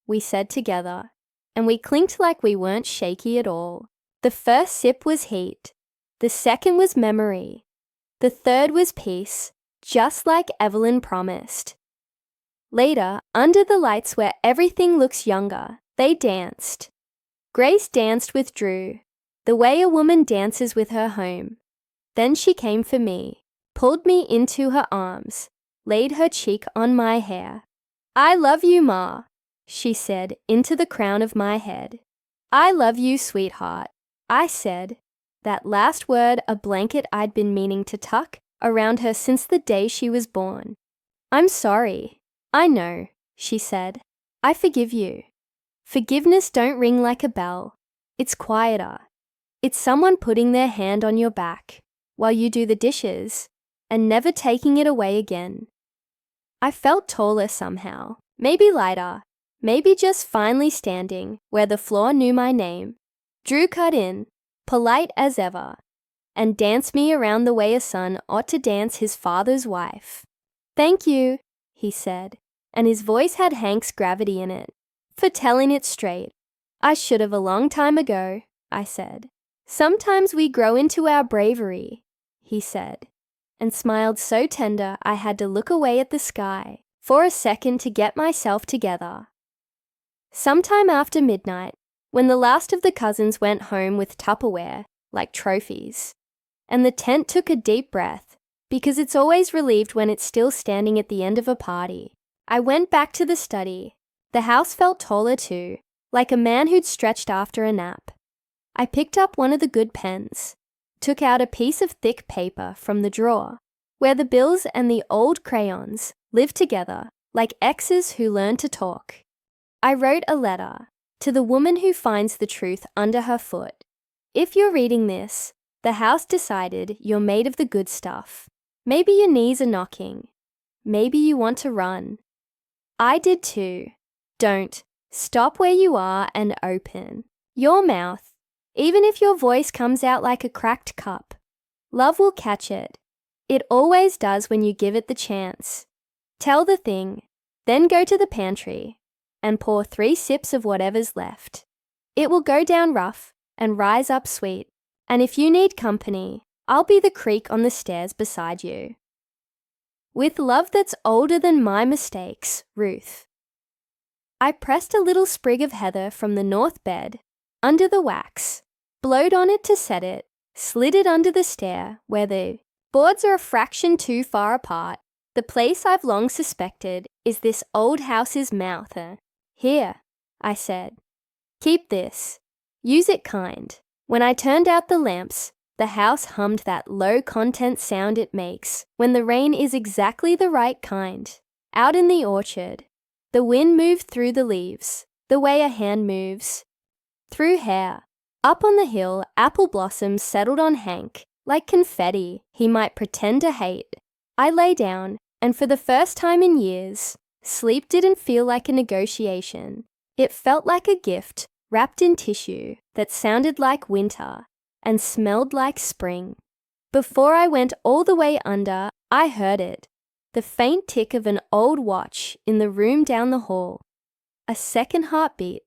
we said together, and we clinked like we weren't shaky at all. The first sip was heat. The second was memory. The third was peace, just like Evelyn promised. Later, under the lights where everything looks younger, they danced. Grace danced with Drew, the way a woman dances with her home. Then she came for me, pulled me into her arms, laid her cheek on my hair. I love you, Ma, she said into the crown of my head. I love you, sweetheart, I said, that last word a blanket I'd been meaning to tuck around her since the day she was born. I'm sorry. I know, she said. I forgive you. Forgiveness don't ring like a bell. It's quieter. It's someone putting their hand on your back while you do the dishes and never taking it away again. I felt taller somehow, maybe lighter, maybe just finally standing where the floor knew my name. Drew cut in, polite as ever, and danced me around the way a son ought to dance his father's wife. Thank you, he said, and his voice had Hank's gravity in it, for telling it straight. I should have a long time ago, I said. Sometimes we grow into our bravery, he said, and smiled so tender I had to look away at the sky for a second to get myself together. Sometime after midnight, when the last of the cousins went home with Tupperware, like trophies, and the tent took a deep breath, because it's always relieved when it's still standing at the end of a party, I went back to the study. The house felt taller too, like a man who'd stretched after a nap. I picked up one of the good pens, took out a piece of thick paper from the drawer, where the bills and the old crayons lived together like exes who learn to talk. I wrote a letter to the woman who finds the truth under her foot. If you're reading this, the house decided you're made of the good stuff. Maybe your knees are knocking. Maybe you want to run. I did too. Don't. Stop where you are and open your mouth. Even if your voice comes out like a cracked cup, love will catch it. It always does when you give it the chance. Tell the thing, then go to the pantry and pour 3 sips of whatever's left. It will go down rough and rise up sweet. And if you need company, I'll be the creak on the stairs beside you. With love that's older than my mistakes, Ruth. I pressed a little sprig of heather from the north bed under the wax, blowed on it to set it, slid it under the stair where the boards are a fraction too far apart. The place I've long suspected is this old house's mouth. Here, I said. Keep this. Use it kind. When I turned out the lamps, the house hummed that low-content sound it makes when the rain is exactly the right kind. Out in the orchard, the wind moved through the leaves, the way a hand moves through hair. Up on the hill, apple blossoms settled on Hank like confetti he might pretend to hate. I lay down, and for the first time in years, sleep didn't feel like a negotiation. It felt like a gift wrapped in tissue that sounded like winter and smelled like spring. Before I went all the way under, I heard it, the faint tick of an old watch in the room down the hall. a second heartbeat,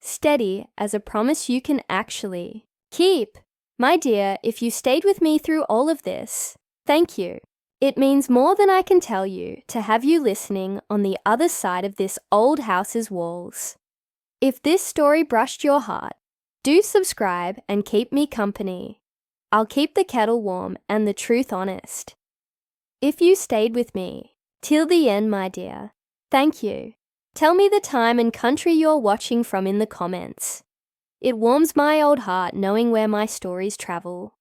steady as a promise you can actually keep. My dear, if you stayed with me through all of this, thank you. It means more than I can tell you to have you listening on the other side of this old house's walls. If this story brushed your heart, do subscribe and keep me company. I'll keep the kettle warm and the truth honest. If you stayed with me till the end, my dear, thank you. Tell me the time and country you're watching from in the comments. It warms my old heart knowing where my stories travel.